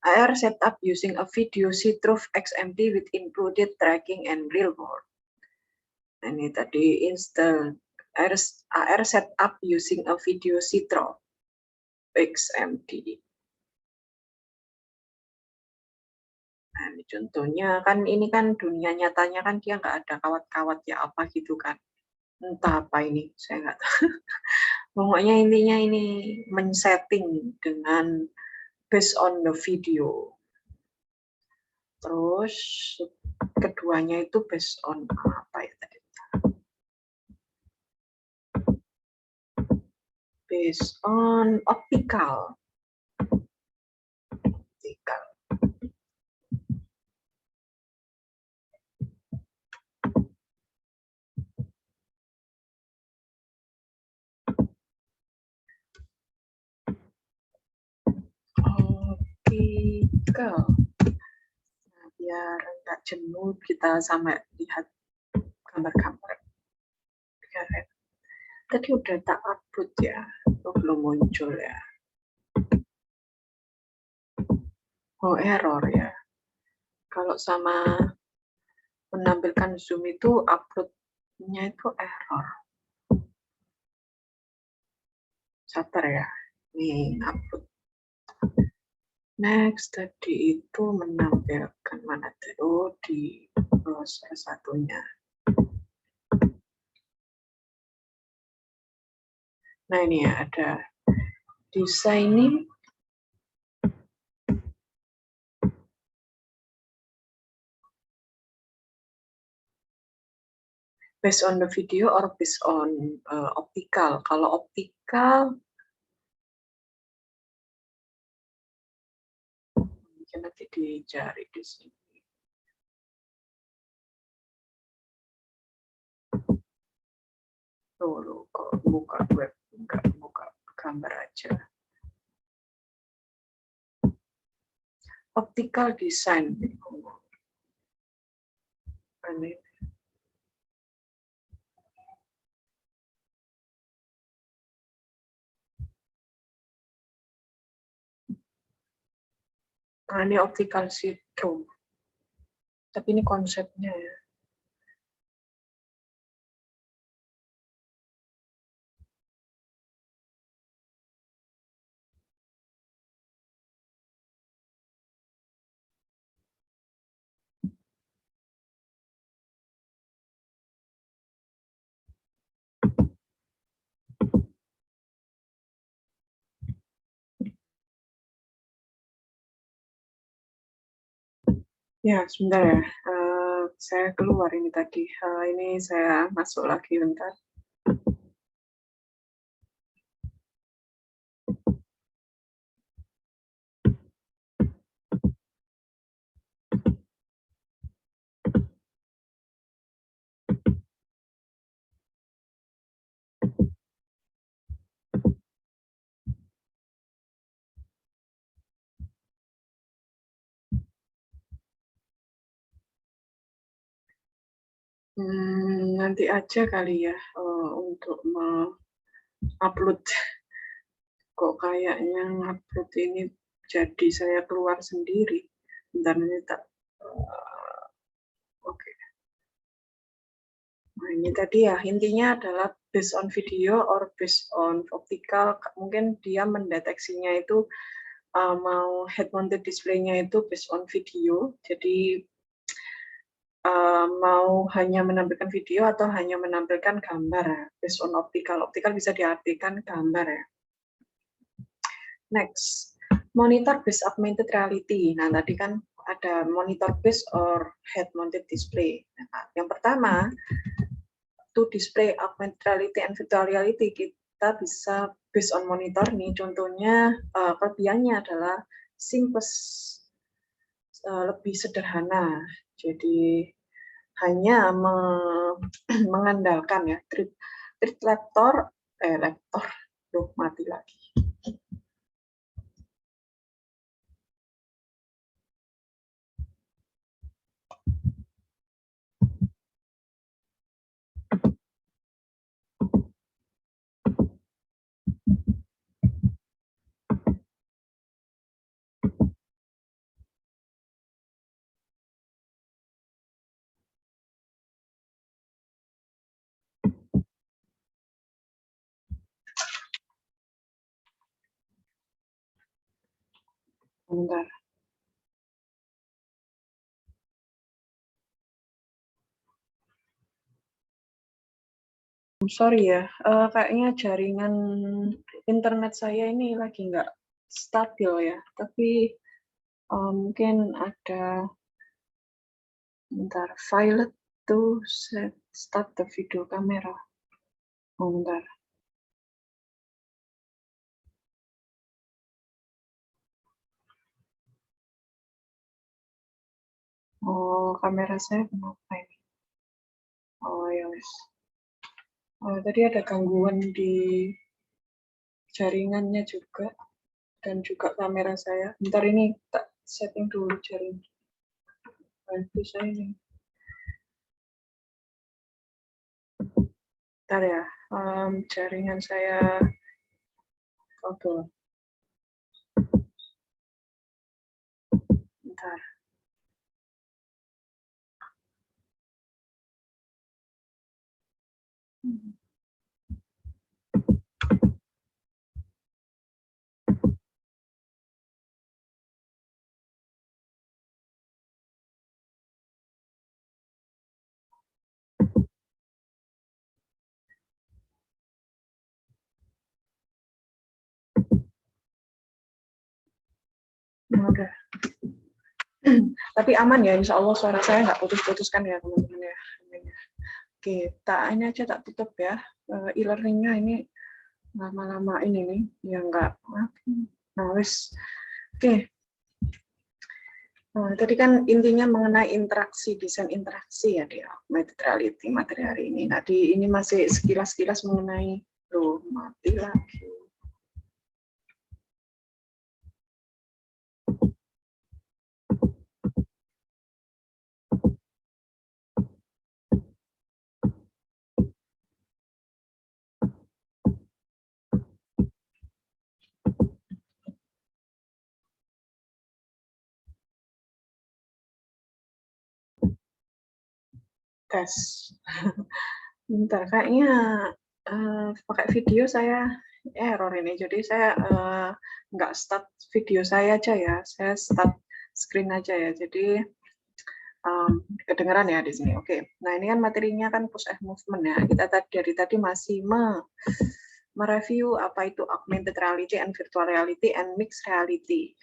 AR setup using a video see-through XMD with included tracking and real world. Ini tadi install AR setup using a video see-through XMD. Nah, ini contohnya kan, ini kan dunia nyatanya kan dia nggak ada kawat-kawat ya apa gitu kan. Entah apa ini, saya nggak tahu. Pokoknya intinya ini men-setting dengan based on the video. Terus keduanya itu based on apa ya tadi? Based on optical. Optical. Nah, biar nggak jenuh kita sampai lihat gambar-gambar. Tadi udah tak upload ya, belum muncul ya. Oh, error ya. Kalau sama menampilkan Zoom itu uploadnya itu error. Sabar ya, nih upload. Next tadi itu menampilkan mana tuh? Oh, di browser satunya. Nah, ini ya ada designing based on the video or based on optical. Kalau optical mungkin nanti dicari di sini. Dulu kok buka web, enggak buka gambar aja. Optical design. Ini. Nah, ini optical syndrome. Tapi ini konsepnya ya. Ya, sebentar ya. Saya keluar ini tadi. Ini saya masuk lagi bentar. Nanti aja kali ya untuk upload. Kok kayaknya upload ini jadi saya keluar sendiri. Bentar ini tak. Oke. Nah, ini tadi ya intinya adalah based on video or based on optical. Mungkin dia mendeteksinya itu mau head mounted display-nya itu based on video. Jadi mau hanya menampilkan video atau hanya menampilkan gambar ya. Based on optical. Optical bisa diartikan gambar ya. Next, monitor based augmented reality. Nah, tadi kan ada monitor based or head mounted display. Nah, yang pertama, to display augmented reality and virtual reality, kita bisa based on monitor nih. Contohnya, kelebihannya adalah simplest, lebih sederhana. Jadi hanya mengandalkan ya trip lektor, tuh mati lagi. Bentar. Sorry ya, kayaknya jaringan internet saya ini lagi nggak stabil ya. Tapi mungkin ada, bentar, file to start the video camera. Bentar. Kamera saya kenapa ini? Ya wes. Tadi ada gangguan di jaringannya juga. Dan juga kamera saya. Bentar ini tak setting dulu jaringan. Wifi saya ini. Bentar ya, jaringan saya kabel. Bentar. Udah. Tapi aman ya, insya Allah suara saya nggak putus-putuskan ya teman-teman ya. Oke, ini aja tak tutup ya. E-learningnya ini lama-lama ini nih, ya nggak. Nah, wis. Oke. Tadi kan intinya mengenai interaksi, desain interaksi ya di augmented reality materi hari ini. Nah, ini masih sekilas-sekilas mengenai, mati lagi. tes. Bentar, kayaknya pakai video saya error ini. Jadi saya nggak start video saya aja ya. Saya start screen aja ya. Jadi kedengeran ya di sini. Oke. Nah, ini kan materinya kan push and movement ya. Kita dari tadi masih mereview apa itu augmented reality and virtual reality and mixed reality.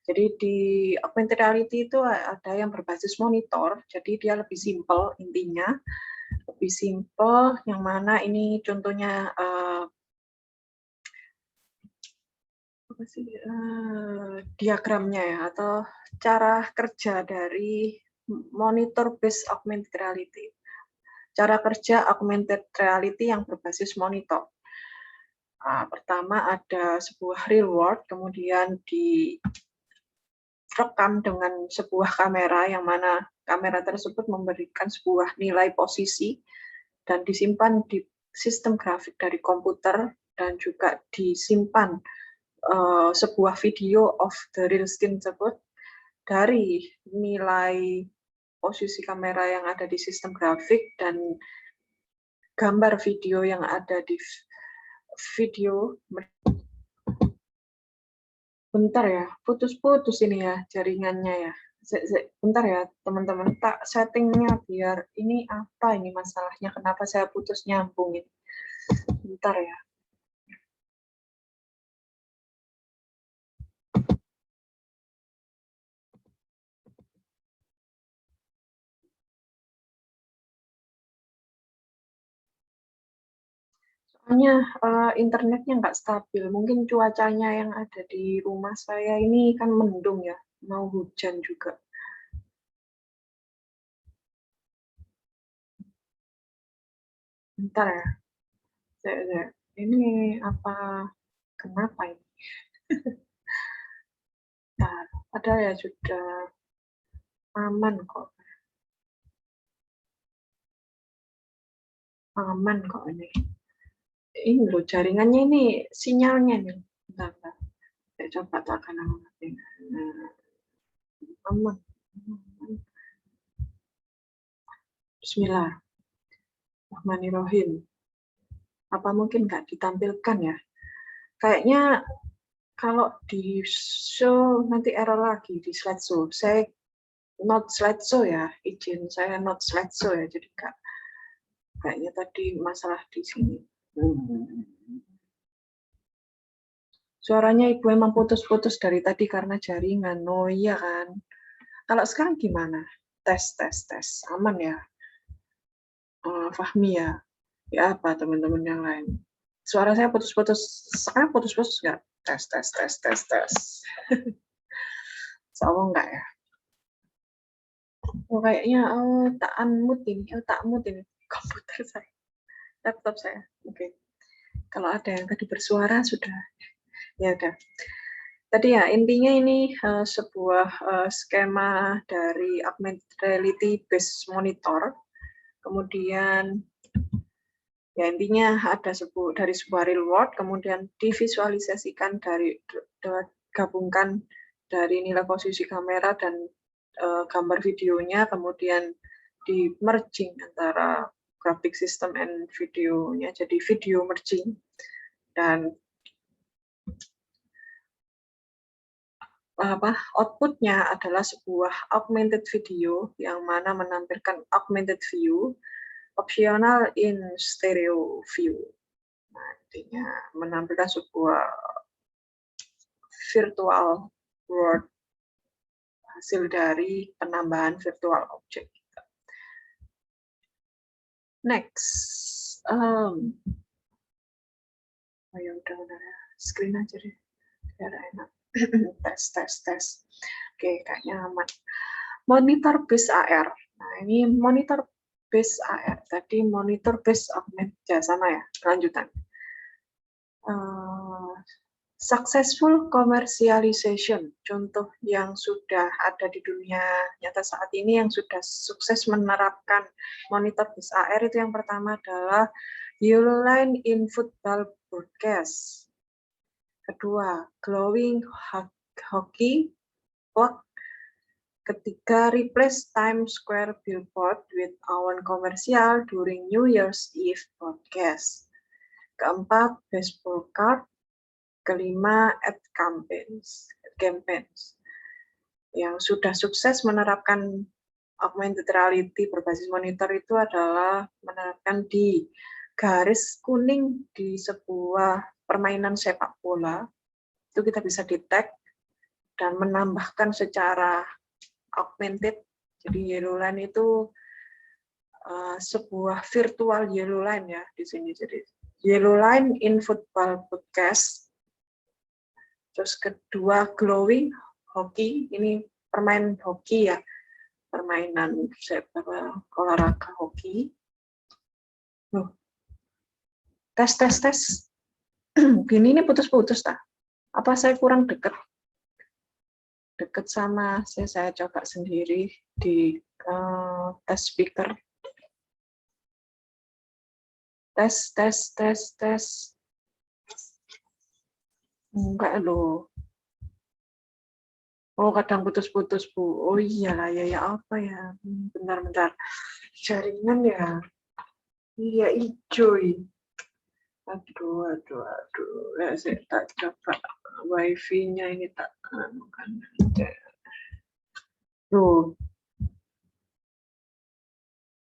Jadi di augmented reality itu ada yang berbasis monitor, jadi dia lebih simple intinya, lebih simple, yang mana ini contohnya apa sih diagramnya ya, atau cara kerja dari monitor based augmented reality. Cara kerja augmented reality yang berbasis monitor. Pertama ada sebuah real world, kemudian direkam dengan sebuah kamera yang mana kamera tersebut memberikan sebuah nilai posisi dan disimpan di sistem grafik dari komputer dan juga disimpan sebuah video of the real scene tersebut dari nilai posisi kamera yang ada di sistem grafik dan gambar video yang ada di video. Bentar ya, putus-putus ini ya jaringannya ya. Bentar ya teman-teman, tak settingnya biar ini apa ini masalahnya, kenapa saya putus nyambung ini. Bentar ya. Soalnya internetnya nggak stabil, mungkin cuacanya yang ada di rumah saya ini kan mendung ya, mau hujan juga. Bentar ya, ini apa, kenapa ini? Nah, ada ya sudah aman kok, aman kok ini. Ini loh jaringannya ini, sinyalnya nih. Bentar. Saya coba tekan amatin. Aman. Bismillahirrahmanirrahim. Apa mungkin nggak ditampilkan ya? Kayaknya kalau di show nanti error lagi di slideshow. Saya not slideshow ya, izin saya not slideshow ya. Jadi kayaknya tadi masalah di sini. Suaranya Ibu emang putus-putus dari tadi karena jaringan. Oh iya kan. Kalau sekarang gimana? Tes. Aman ya? Fahmi ya? Ya apa teman-teman yang lain? Suara saya putus-putus. Sekarang putus-putus nggak? Tes. Insya enggak ya? Oh kayaknya tak unmute ini. Tak mute ini komputer saya. Laptop saya. Oke. Kalau ada yang tadi bersuara sudah. Ya udah. Tadi ya intinya ini sebuah skema dari augmented reality based monitor. Kemudian ya intinya ada dari sebuah real world, kemudian divisualisasikan gabungkan dari nilai posisi kamera dan gambar videonya, kemudian di merging antara graphic system and videonya, jadi video merging. Dan outputnya adalah sebuah augmented video yang mana menampilkan augmented view, optional in stereo view. Nah, artinya menampilkan sebuah virtual world hasil dari penambahan virtual object. Next, ya udah screen aja deh, biar enak. tes. Oke, kayaknya aman. Monitor based AR. Nah, ini monitor based AR. Tadi monitor based augmented, ya sama ya, kelanjutan. Successful commercialization, contoh yang sudah ada di dunia nyata saat ini yang sudah sukses menerapkan monitor based AR itu yang pertama adalah Uline in Football Broadcast. Kedua, Glowing Hockey Puck. Ketiga, replace Times Square billboard with awan komersial during New Year's Eve broadcast. Keempat, baseball card. Kelima, ad campaigns. Yang sudah sukses menerapkan augmented reality berbasis monitor itu adalah menerapkan di garis kuning di sebuah permainan sepak bola. Itu kita bisa detect dan menambahkan secara augmented. Jadi yellow line itu sebuah virtual yellow line ya di sini. Jadi yellow line in football broadcast. Terus kedua, glowing hockey. Ini permain hoki ya, permainan olahraga hoki. Tes. Gini ini putus-putus tak? Apa saya kurang dekat sama saya coba sendiri di tes speaker. Tes. Enggak loh. Oh, kadang putus-putus, Bu. Oh iyalah, ya apa ya? Bentar. Jaringan ya. Iya, hijau. Aduh. Ya, saya tak coba wifi-nya ini tak kan. Tuh.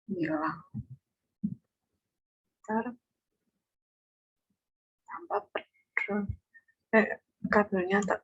Iyalah. Ntar. Tambah pedro. Kabelnya tak.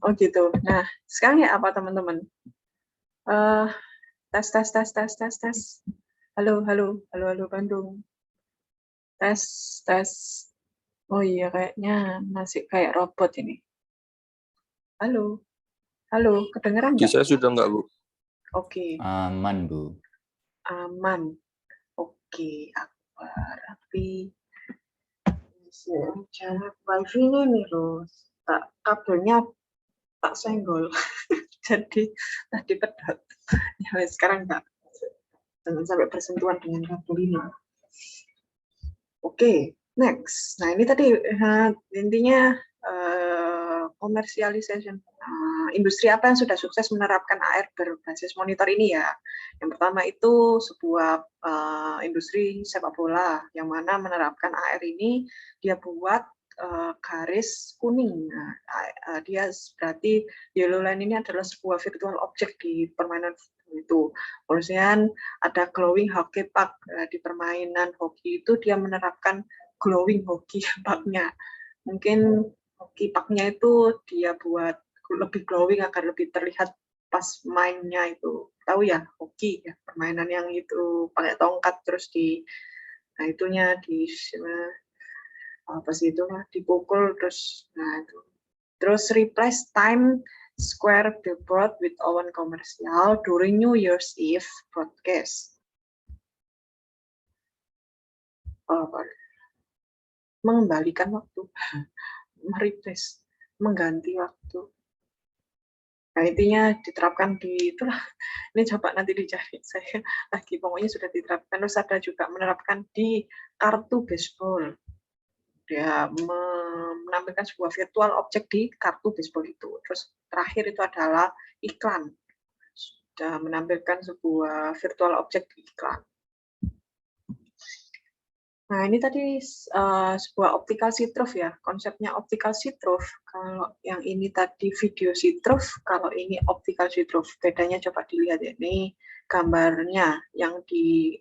Oh gitu. Nah, sekarang ya apa teman-teman? Tes. Halo Bandung. Tes. Oh iya, kayaknya masih kayak robot ini. Halo, kedengeran nggak? Saya sudah nggak, Bu? Oke. Aman, Bu. Aman. Oke, tapi jarak wifi-nya nih loh, kabelnya tak senggol. Jadi tadi pedot. Ya, sekarang enggak. Jangan sampai bersentuhan dengan kabel ini. Oke, next. Nah, ini tadi intinya commercialization. Industri apa yang sudah sukses menerapkan AR berbasis monitor ini ya? Yang pertama itu sebuah industri sepak bola yang mana menerapkan AR ini dia buat garis kuning. Nah, dia berarti yellow line ini adalah sebuah virtual object di permainan itu. Kemudian ada glowing hockey puck di permainan hoki itu dia menerapkan glowing hockey puck-nya. Mungkin hoki puck-nya itu dia buat lebih glowing agar lebih terlihat pas mainnya itu. Tahu ya, hoki ya, permainan yang itu pakai tongkat terus nah itunya apa sih itu dipukul terus itu. Terus replace time Square billboard with awan komersial during New Year's Eve broadcast. Mengembalikan waktu, mereplace, mengganti waktu. Nah, intinya diterapkan di itulah. Ini coba nanti dicari saya lagi. Pokoknya sudah diterapkan. Terus ada juga menerapkan di kartu baseball. Dia menampilkan sebuah virtual objek di kartu baseball itu. Terus terakhir itu adalah iklan. Sudah menampilkan sebuah virtual objek di iklan. Nah, ini tadi sebuah optical see-through ya. Konsepnya optical see-through. Kalau yang ini tadi video see-through, kalau ini optical see-through. Bedanya coba dilihat ya. Ini gambarnya yang di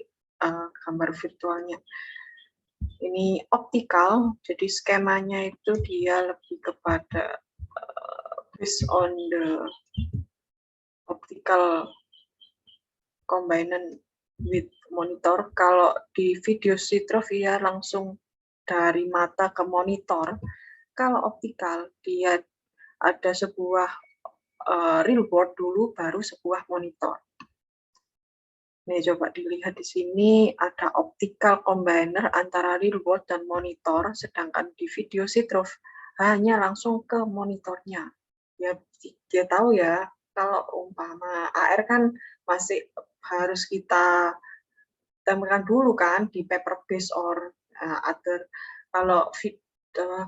gambar virtualnya. Ini optical, jadi skemanya itu dia lebih kepada based on the optical combined with monitor. Kalau di video see-through ya langsung dari mata ke monitor. Kalau optical dia ada sebuah real board dulu baru sebuah monitor. Nih coba dilihat di sini ada optical combiner antara real world dan monitor, sedangkan di video see-through hanya langsung ke monitornya. Ya dia tahu ya, kalau umpama AR kan masih harus kita temukan dulu kan di paper base or other. Kalau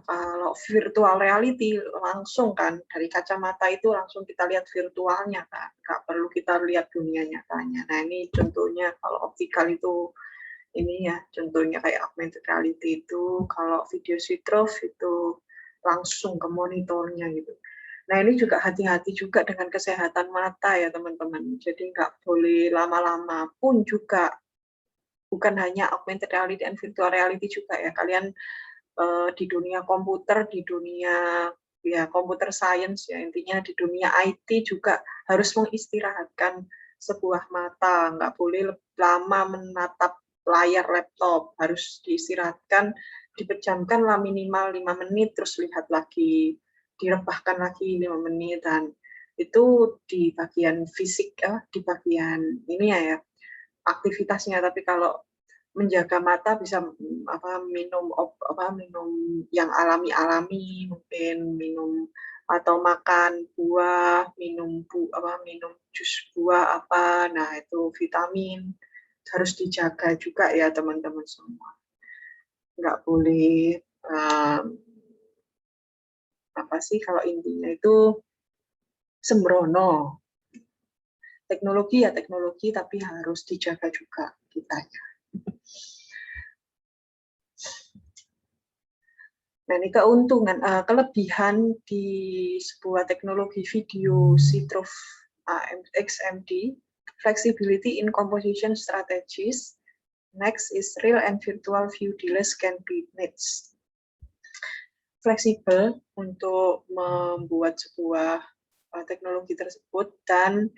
kalau virtual reality langsung kan dari kacamata itu langsung kita lihat virtualnya kan, nggak perlu kita lihat dunia nyatanya. Nah ini contohnya kalau optical itu ini ya contohnya kayak augmented reality itu, kalau video see-through itu langsung ke monitornya gitu. Nah ini juga hati-hati juga dengan kesehatan mata ya teman-teman. Jadi nggak boleh lama-lama pun juga bukan hanya augmented reality dan virtual reality juga ya. Kalian di dunia komputer, di dunia ya komputer science ya intinya di dunia IT juga harus mengistirahatkan sebuah mata, nggak boleh lama menatap layar laptop, harus diistirahatkan, dipejamkan lah minimal 5 menit, terus lihat lagi, direbahkan lagi 5 menit, dan itu di bagian fisik, di bagian ini ya aktivitasnya. Tapi kalau menjaga mata bisa minum yang alami-alami, mungkin minum atau makan buah, minum jus buah apa, nah itu vitamin harus dijaga juga ya teman-teman semua. Nggak boleh apa sih kalau intinya itu sembrono. Teknologi ya teknologi, tapi harus dijaga juga kitanya. Nah, ini keuntungan, kelebihan di sebuah teknologi video see-through XMD, flexibility in composition strategies. Next is real and virtual view delays can be managed. Fleksibel untuk membuat sebuah teknologi tersebut, dan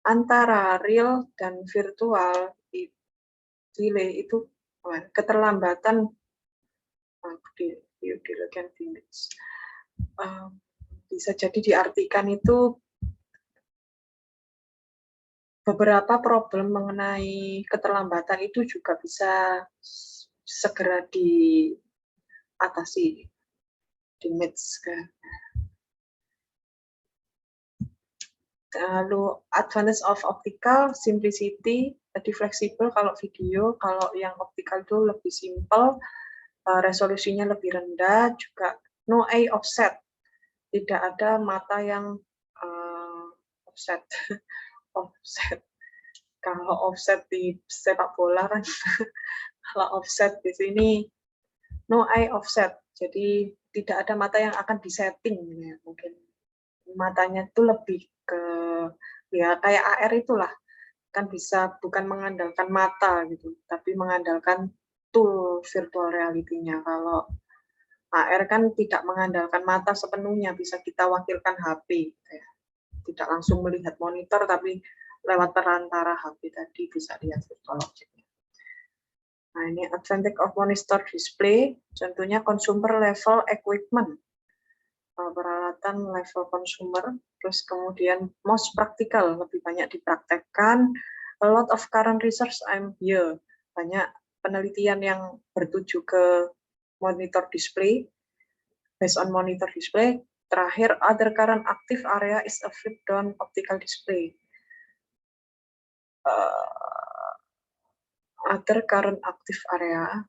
antara real dan virtual delay itu keterlambatan bisa jadi diartikan itu beberapa problem mengenai keterlambatan itu juga bisa segera diatasi, di-match kan. Lalu advantage of optical, simplicity, lebih fleksibel kalau video, kalau yang optical itu lebih simple, resolusinya lebih rendah, juga no eye offset, tidak ada mata yang offset. Offset. Kalau offset di sepak bola kan, kalau offset di sini no eye offset, jadi tidak ada mata yang akan disetting ya, mungkin matanya itu lebih ke ya kayak AR itulah, kan bisa bukan mengandalkan mata gitu, tapi mengandalkan tool virtual reality-nya. Kalau AR kan tidak mengandalkan mata sepenuhnya, bisa kita wakilkan HP, ya. Tidak langsung melihat monitor, tapi lewat perantara HP tadi bisa lihat virtual object-nya. Nah ini advantage of monitor display, contohnya consumer level equipment, peralatan level consumer, terus kemudian most practical, lebih banyak dipraktekkan, a lot of current research I'm here, banyak penelitian yang bertuju ke monitor display, based on monitor display. Terakhir, other current active area is a flip down optical display. Other current active area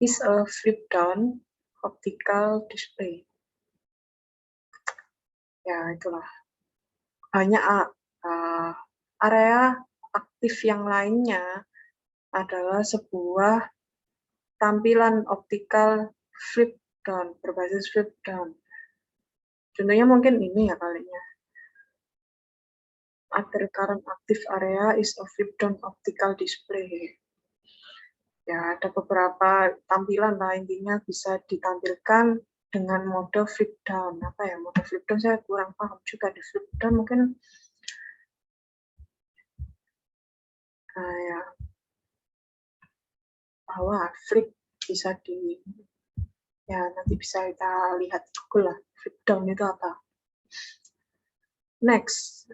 is a flip down optical display. Ya, itulah. Banyak area aktif yang lainnya adalah sebuah tampilan optikal flip down, berbasis flip down. Contohnya mungkin ini ya kalinya. Other current active area is a flip down optical display. Ya, ada beberapa tampilan lah, intinya bisa ditampilkan dengan mode flip down. Apa ya mode flip down, saya kurang paham juga di flip down, mungkin ya bahwa flip bisa ya nanti bisa kita lihat Google lah, flip down itu apa. Next,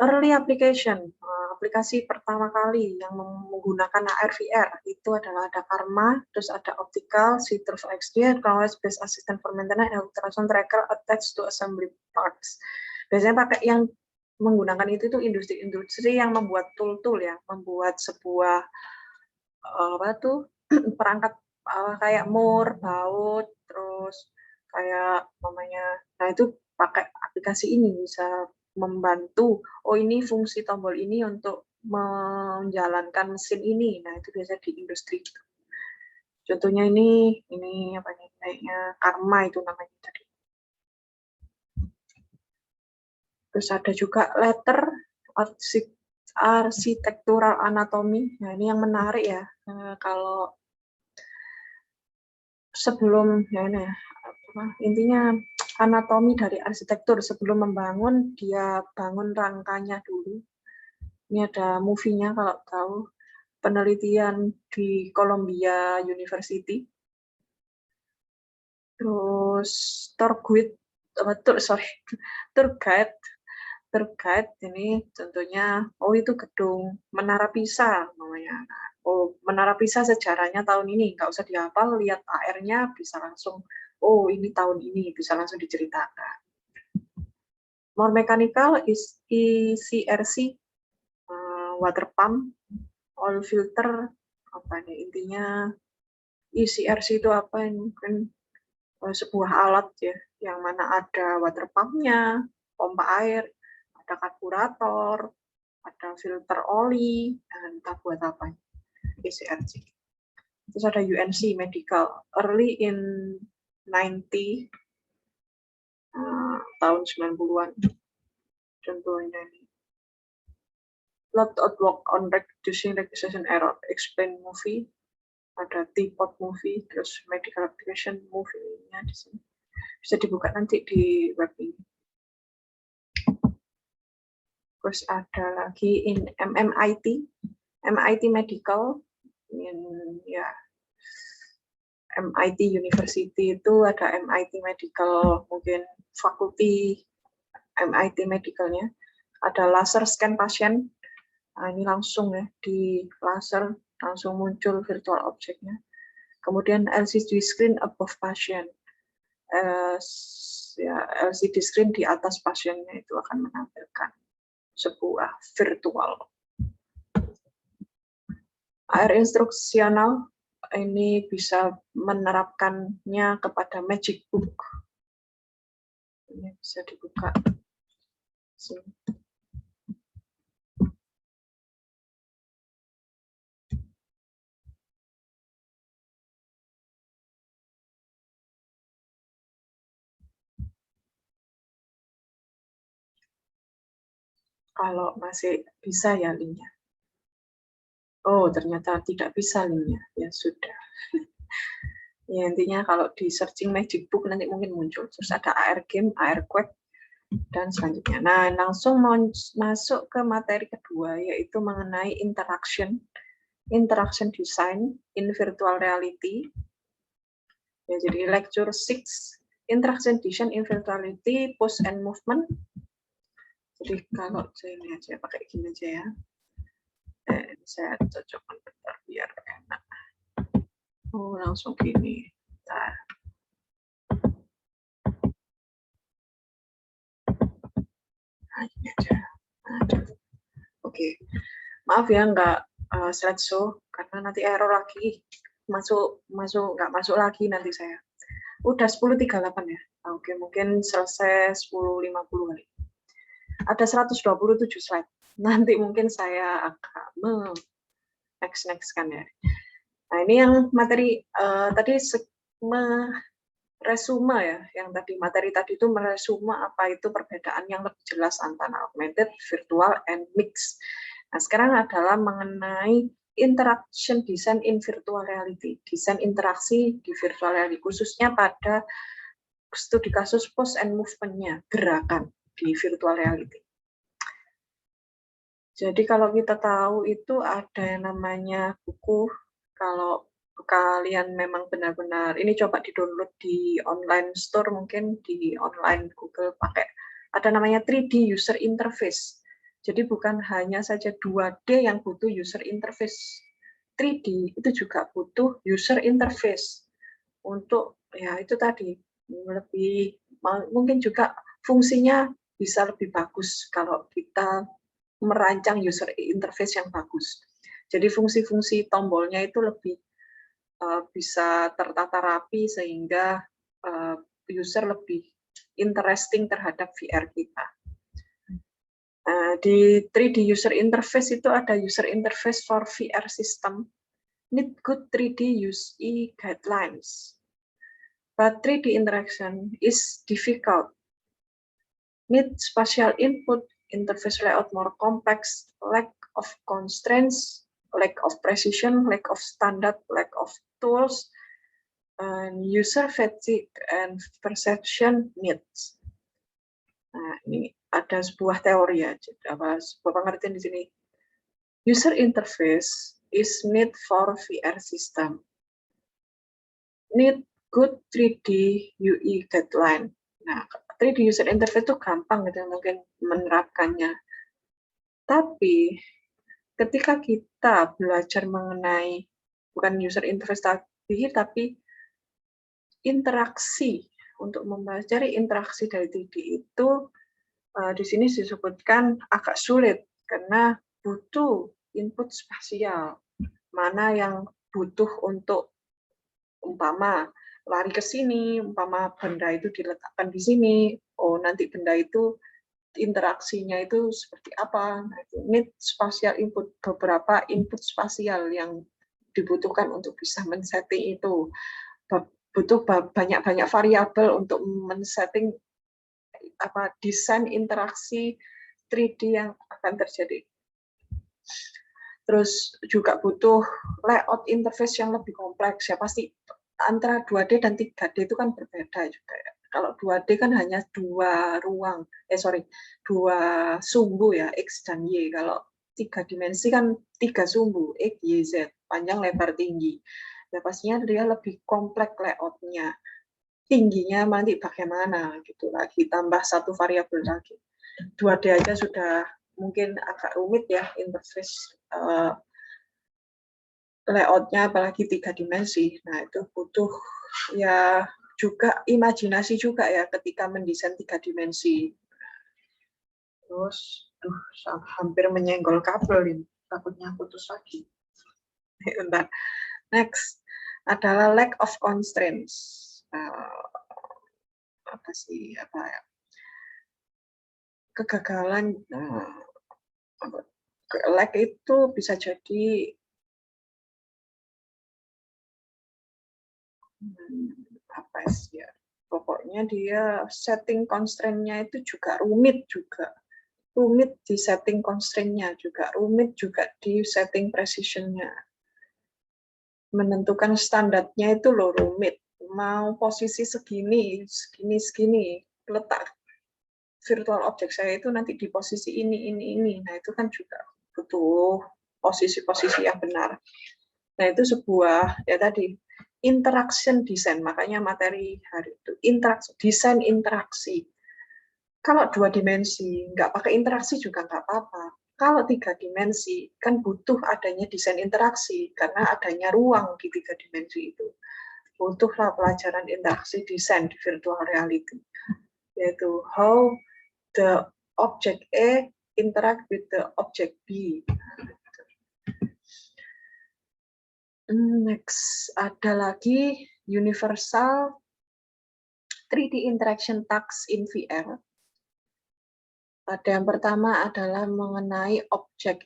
early application. Aplikasi pertama kali yang menggunakan AR/VR itu adalah ada Karma, terus ada optical, see-through XD, cloud-based assistant for maintenance, and ultrasound tracker attached to assembly parts. Biasanya pakai yang menggunakan itu industri-industri yang membuat tool-tool ya, membuat sebuah perangkat kayak mur, baut, terus kayak namanya, nah itu pakai aplikasi ini bisa membantu, oh ini fungsi tombol ini untuk menjalankan mesin ini, nah itu biasa di industri. Contohnya ini apa nih, kayaknya Karma itu namanya tadi. Terus ada juga letter architectural anatomy, nah ini yang menarik ya, kalau sebelum ya ini ya, intinya anatomi dari arsitektur sebelum membangun, dia bangun rangkanya dulu. Ini ada movie-nya kalau tahu, penelitian di Columbia University. Terus tour guide ini contohnya, oh itu gedung Menara Pisa namanya. Oh, Menara Pisa sejarahnya tahun ini, nggak usah dihafal, lihat AR-nya bisa langsung, oh ini tahun ini, bisa langsung diceritakan. More mechanical is ECRC, water pump, oil filter, apa nih intinya ECRC itu apa ini, mungkin sebuah alat ya, yang mana ada water pump-nya, pompa air, ada karburator, ada filter oli, dan entah buat apa. ECRC. Terus ada UNC Medical, early in 90, tahun 90-an. Contohnya ini. Lot of work on reducing registration error, explain movie, ada teapot movie, terus medical application movie-nya di sini. Bisa dibuka nanti di web ini. Terus ada lagi in MIT Medical, ya MIT University itu ada MIT Medical, mungkin fakulti MIT Medicalnya, ada laser scan pasien, nah, ini langsung ya di laser langsung muncul virtual objeknya. Kemudian LCD screen above patient, ya LCD screen di atas pasiennya itu akan menampilkan sebuah virtual. AR instruksional ini bisa menerapkannya kepada Magic Book. Ini bisa dibuka. Sini. Kalau masih bisa ya linknya. Oh, ternyata tidak bisa linknya. Ya sudah. Ya, intinya kalau di searching Magic Book nanti mungkin muncul. Terus ada AR Game, AR Quake, dan selanjutnya. Nah, langsung masuk ke materi kedua, yaitu mengenai interaction design in virtual reality. Ya, jadi lecture 6, interaction design in virtual reality, pose and movement. Jadi kalau saya ini aja pakai gini aja ya. Saya cocokkan bentar biar enak. Oh, langsung gini. Bentar. Nah, ini aja. Oke. Maaf ya nggak slideshow karena nanti error lagi. Nggak masuk lagi nanti saya. Udah 10.38 ya. Oke, mungkin selesai 10.50 kali. Ada 127 slide. Nanti mungkin saya akan next kan ya. Nah, ini yang materi tadi resume ya, yang tadi materi tadi itu meresume apa itu perbedaan yang lebih jelas antara augmented, virtual, and mixed. Nah, sekarang adalah mengenai interaction design in virtual reality, desain interaksi di virtual reality, khususnya pada studi kasus pose and movement-nya, gerakan di virtual reality. Jadi kalau kita tahu itu ada yang namanya buku, kalau kalian memang benar-benar, ini coba di-download di online store, mungkin di online Google pakai, ada namanya 3D user interface. Jadi bukan hanya saja 2D yang butuh user interface, 3D itu juga butuh user interface untuk ya itu tadi lebih mungkin juga fungsinya bisa lebih bagus kalau kita merancang user interface yang bagus. Jadi fungsi-fungsi tombolnya itu lebih bisa tertata rapi sehingga user lebih interesting terhadap VR kita. Di 3D user interface itu ada user interface for VR system, need good 3D USE guidelines. But 3D interaction is difficult. Need spatial input, interface layout more complex, lack of constraints, lack of precision, lack of standard, lack of tools, and user fatigue and perception needs. Nah, ini ada sebuah teori ya, sebuah pengertian di sini. User interface is need for VR system. Need good 3D UE guideline. Nah, 3D user interface itu gampang gitu mungkin menerapkannya. Tapi ketika kita belajar mengenai bukan user interface tapi interaksi, untuk mempelajari interaksi dari 3D itu di sini disebutkan agak sulit karena butuh input spasial. Mana yang butuh untuk umpama lari ke sini, umpama benda itu diletakkan di sini, oh nanti benda itu interaksinya itu seperti apa. Nah, need spatial input, beberapa input spasial yang dibutuhkan untuk bisa men-setting itu. Butuh banyak-banyak variabel untuk men-setting desain interaksi 3D yang akan terjadi. Terus juga butuh layout interface yang lebih kompleks ya, pasti antara 2D dan 3D itu kan berbeda juga ya. Kalau 2D kan hanya dua sumbu ya, X dan Y. Kalau 3 dimensi kan 3 sumbu, X, Y, Z, panjang, lebar, tinggi. Ya pastinya dia lebih kompleks layout-nya. Tingginya nanti bagaimana gitu lagi, tambah satu variabel lagi. 2D aja sudah mungkin agak rumit ya interface layout-nya, apalagi 3 dimensi. Nah, itu butuh ya juga imajinasi juga ya ketika mendesain 3 dimensi. Terus, hampir menyenggol kabel ini, takutnya putus lagi. Bentar. Next adalah lack of constraints. Kegagalan. Lack itu bisa jadi pokoknya dia setting constraint-nya itu juga rumit di setting constraint-nya juga, rumit juga di setting precision-nya. Menentukan standarnya itu loh rumit. Mau posisi segini, letak virtual object saya itu nanti di posisi ini. Nah, itu kan juga butuh posisi-posisi yang benar. Nah, itu sebuah ya tadi interaction design, makanya materi hari itu desain interaksi. Kalau 2 dimensi nggak pakai interaksi juga nggak apa-apa. Kalau 3 dimensi kan butuh adanya desain interaksi karena adanya ruang di 3 dimensi itu. Butuhlah pelajaran interaksi desain di virtual reality, yaitu how the object A interact with the object B. Next, ada lagi universal 3D interaction tasks in VR. Ada yang pertama adalah mengenai objek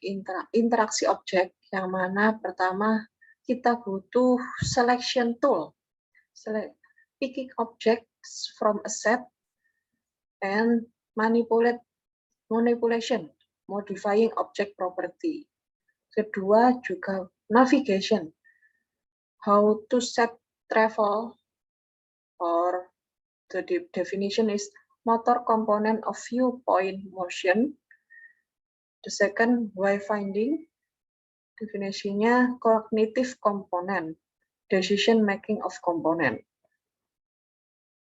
interaksi objek, yang mana pertama kita butuh selection tool, picking objects from a set, and manipulation, modifying object property. Kedua juga navigation, how to set travel, or the definition is motor component of viewpoint motion. The second, wayfinding, definisinya cognitive component, decision making of component.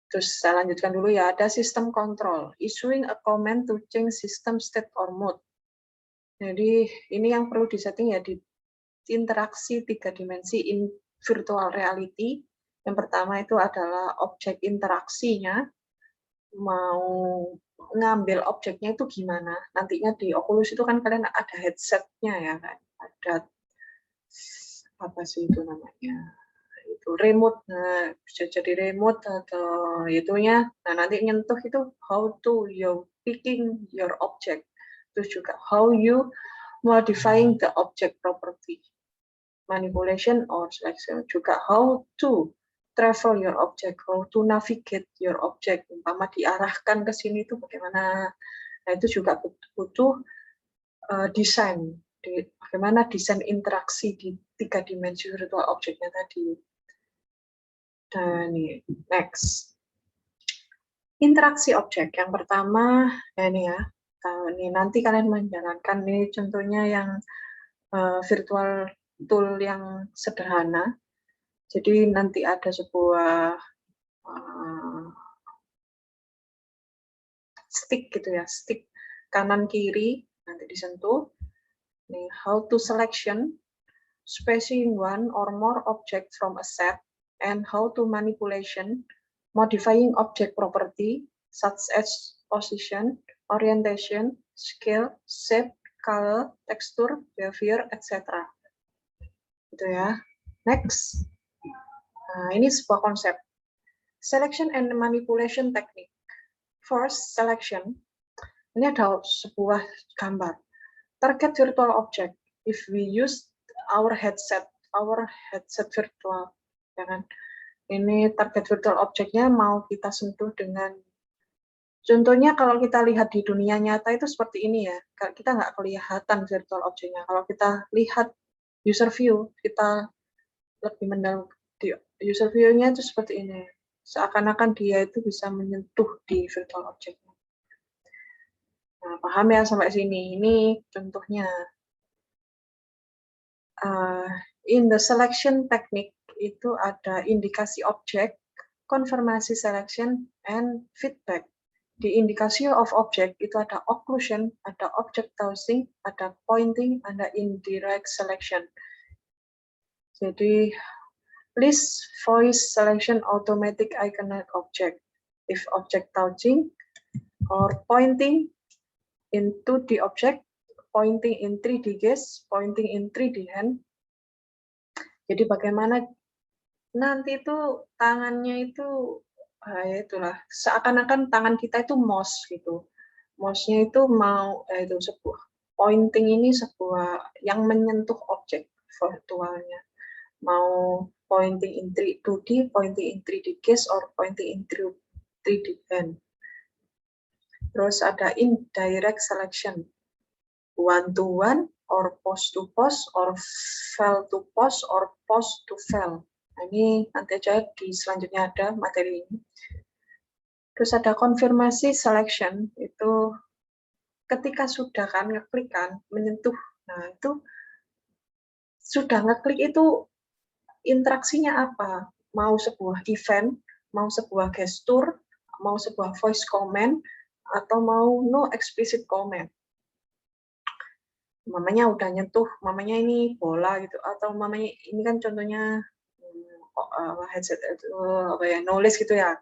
Terus saya lanjutkan dulu ya, ada system control, issuing a command to change system state or mode. Jadi ini yang perlu disetting ya di interaksi 3 dimensi in virtual reality. Yang pertama itu adalah objek interaksinya, mau ngambil objeknya itu gimana. Nantinya di Oculus itu kan kalian ada headsetnya ya kan, ada apa sih itu namanya, itu remote, nah, bisa jadi remote atau itunya. Nah nanti nyentuh itu how to you picking your object, terus juga how you modifying the object property, manipulation or selection, juga how to travel your object, how to navigate your object, umpama diarahkan ke sini itu bagaimana. Nah itu juga butuh desain, bagaimana desain interaksi di 3 dimensi virtual objeknya tadi. Dan next, interaksi objek yang pertama, ya ini ya, ini nanti kalian menjalankan, ini contohnya yang virtual tool yang sederhana. Jadi nanti ada sebuah stick gitu ya, stick kanan kiri nanti disentuh. Ini how to selection, specing one or more object from a set, and how to manipulation, modifying object property such as position, orientation, scale, shape, color, texture, behavior, etc. Gitu ya. Next. Nah, ini sebuah konsep. Selection and manipulation technique. First, selection. Ini ada sebuah gambar. Target virtual object. If we use our headset virtual, ya kan? Ini target virtual objectnya mau kita sentuh dengan, contohnya kalau kita lihat di dunia nyata itu seperti ini ya, kita nggak kelihatan virtual objectnya. Kalau kita lihat user view, kita lebih mendalam di user view-nya itu seperti ini. Seakan-akan dia itu bisa menyentuh di virtual object-nya. Nah, paham ya sampai sini? Ini contohnya. In the selection technique itu ada indikasi objek, konfirmasi selection, and feedback. Di indikasi of object itu ada occlusion, ada object dowsing, ada pointing, ada indirect selection. Jadi please voice selection automatic iconic object. If object touching or pointing into the object, pointing in 3D gaze, pointing in 3D hand. Jadi bagaimana nanti itu tangannya itu, ya itulah, seakan-akan tangan kita itu mouse gitu. Mouse-nya itu mau, itu sebuah pointing, ini sebuah yang menyentuh objek virtualnya. Mau pointing in 2D, pointing in 3D gaze, or pointing in 3D hand. Terus ada indirect selection, one to one, or pose to pose, or fell to pose, or pose to fell. Nah, ini nanti aja di selanjutnya ada materi ini. Terus ada konfirmasi selection, itu ketika sudah kan ngeklik kan, menyentuh. Nah itu sudah ngeklik itu interaksinya apa? Mau sebuah event, mau sebuah gestur, mau sebuah voice comment, atau mau no explicit comment. Mamanya udah nyentuh, mamanya ini bola gitu, atau mamanya ini kan contohnya headset itu apa ya, nulis gitu ya.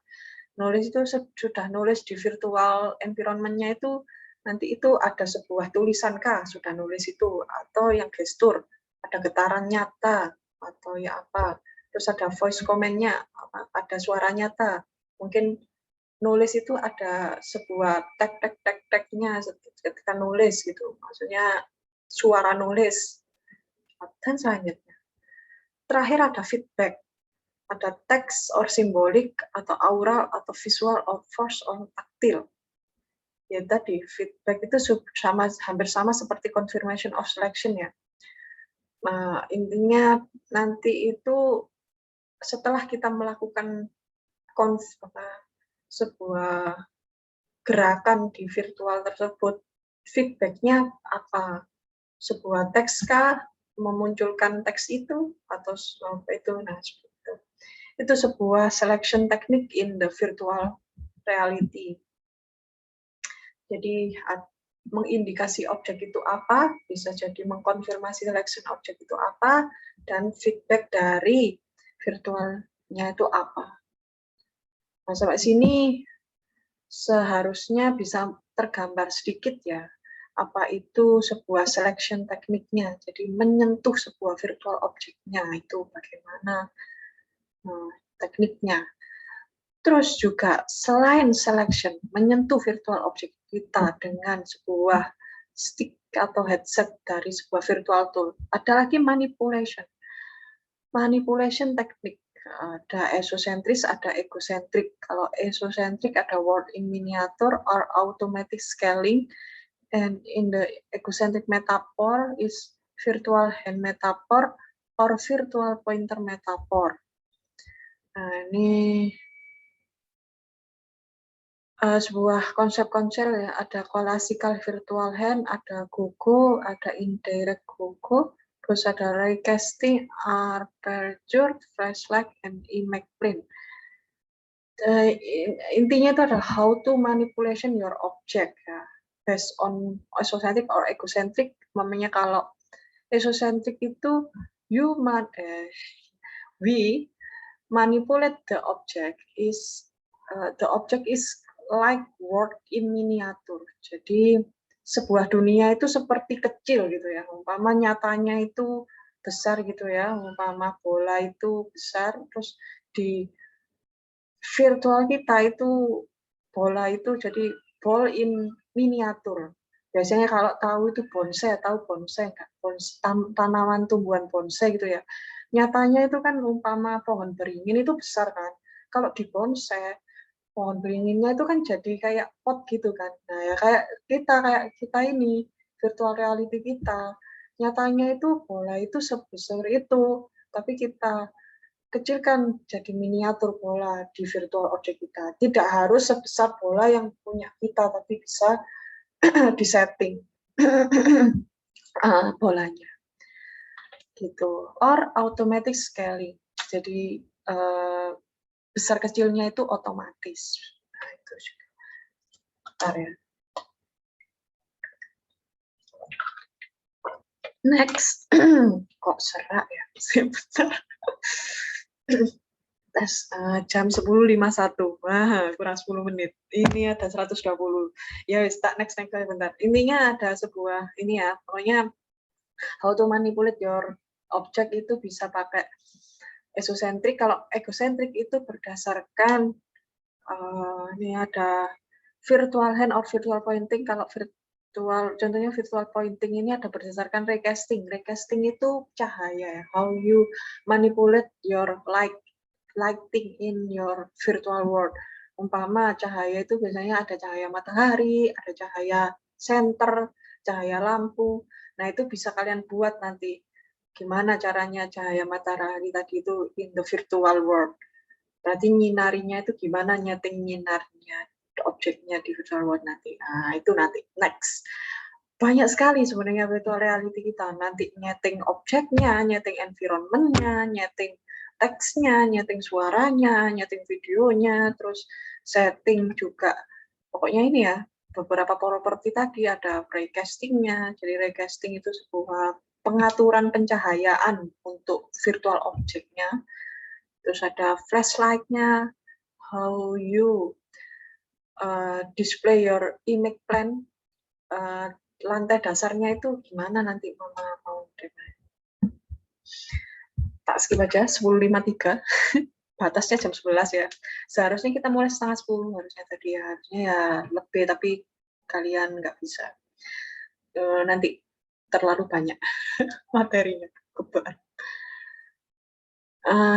Nulis itu sudah nulis di virtual environment-nya itu, nanti itu ada sebuah tulisan kah, sudah nulis itu, atau yang gestur, ada getaran nyata, atau ya apa. Terus ada voice comment-nya, ada suara nyata. Mungkin nulis itu ada sebuah tag-nya ketika nulis gitu, maksudnya suara nulis, dan selanjutnya. terakhir ada feedback. Ada teks or simbolik, atau aural, atau visual, or force, or taktil. Ya tadi, feedback itu hampir sama seperti confirmation of selection ya. Nah, intinya nanti itu setelah kita melakukan sebuah gerakan di virtual tersebut, feedback-nya apa? Sebuah teks kah? Memunculkan teks itu? Atau itu? Nah, seperti itu. Itu sebuah selection technique in the virtual reality. Jadi mengindikasi objek itu apa, bisa jadi mengkonfirmasi selection objek itu apa, dan feedback dari virtualnya itu apa. Nah, sampai sini seharusnya bisa tergambar sedikit ya, apa itu sebuah selection tekniknya. Jadi menyentuh sebuah virtual objeknya itu bagaimana tekniknya. Terus juga selain selection, menyentuh virtual object kita dengan sebuah stick atau headset dari sebuah virtual tool. Ada lagi manipulation. Manipulation teknik. Ada esosentris, ada egosentrik. Kalau esosentrik ada word in miniature or automatic scaling. And in the egocentric metaphor is virtual hand metaphor or virtual pointer metaphor. Nah, ini sebuah konsep-konsep ya, ada classical virtual hand, ada GoGo, ada indirect GoGo, terus ada recasting, aperture, flashlight, and image print. Intinya itu adalah how to manipulation your object ya, based on esocentric or egocentric. Namanya kalau esocentric itu we manipulate the object is like work in miniature. Jadi sebuah dunia itu seperti kecil gitu ya. Umpama nyatanya itu besar gitu ya. Umpama bola itu besar, terus di virtual kita itu bola itu jadi ball in miniatur. Biasanya kalau tahu itu bonsai, tahu bonsai nggak? Tanaman tumbuhan bonsai gitu ya. Nyatanya itu kan umpama pohon beringin itu besar kan. Kalau di bonsai pohon beringinnya itu kan jadi kayak pot gitu kan. Nah ya kayak kita ini virtual reality kita. Nyatanya itu bola itu sebesar itu, tapi kita kecilkan jadi miniatur bola di virtual object kita. Tidak harus sebesar bola yang punya kita, tapi bisa disetting bolanya. Gitu. Or automatic scaling. Jadi besar kecilnya itu otomatis. Nah, itu juga. Bentar ya. Next. Kok serak ya? Sebentar. Tes jam 10.51. Wah, kurang 10 menit. Ini ada 120. Ya wis, tak next bentar. Intinya ada sebuah ini ya, pokoknya how to manipulate your object itu bisa pakai esosentrik. Kalau egosentrik itu berdasarkan ini ada virtual hand or virtual pointing. Kalau contohnya virtual pointing ini ada berdasarkan recasting. Recasting itu cahaya, how you manipulate your lighting in your virtual world. Umpama cahaya itu biasanya ada cahaya matahari, ada cahaya senter, cahaya lampu. Nah, itu bisa kalian buat nanti. Gimana caranya cahaya matahari tadi itu in the virtual world. Berarti nyinarinya itu gimana nyeting nyinarnya objeknya di virtual world nanti. Nah, itu nanti next. Banyak sekali sebenarnya virtual reality kita. Nanti nyeting objeknya, nyeting environment-nya, nyeting teksnya, nyeting suaranya, nyeting videonya, terus setting juga. Pokoknya ini ya, beberapa properti tadi ada recasting-nya. Jadi recasting itu sebuah pengaturan pencahayaan untuk virtual objeknya. Terus ada flashlight-nya, how you display your image plan, lantai dasarnya itu gimana nanti Mama mau tak skip aja 10.53. Batasnya jam 11 ya. Seharusnya kita mulai 9:30 harusnya tadi ya. Harusnya ya lebih, tapi kalian nggak bisa. Nanti terlalu banyak materinya. Kebal.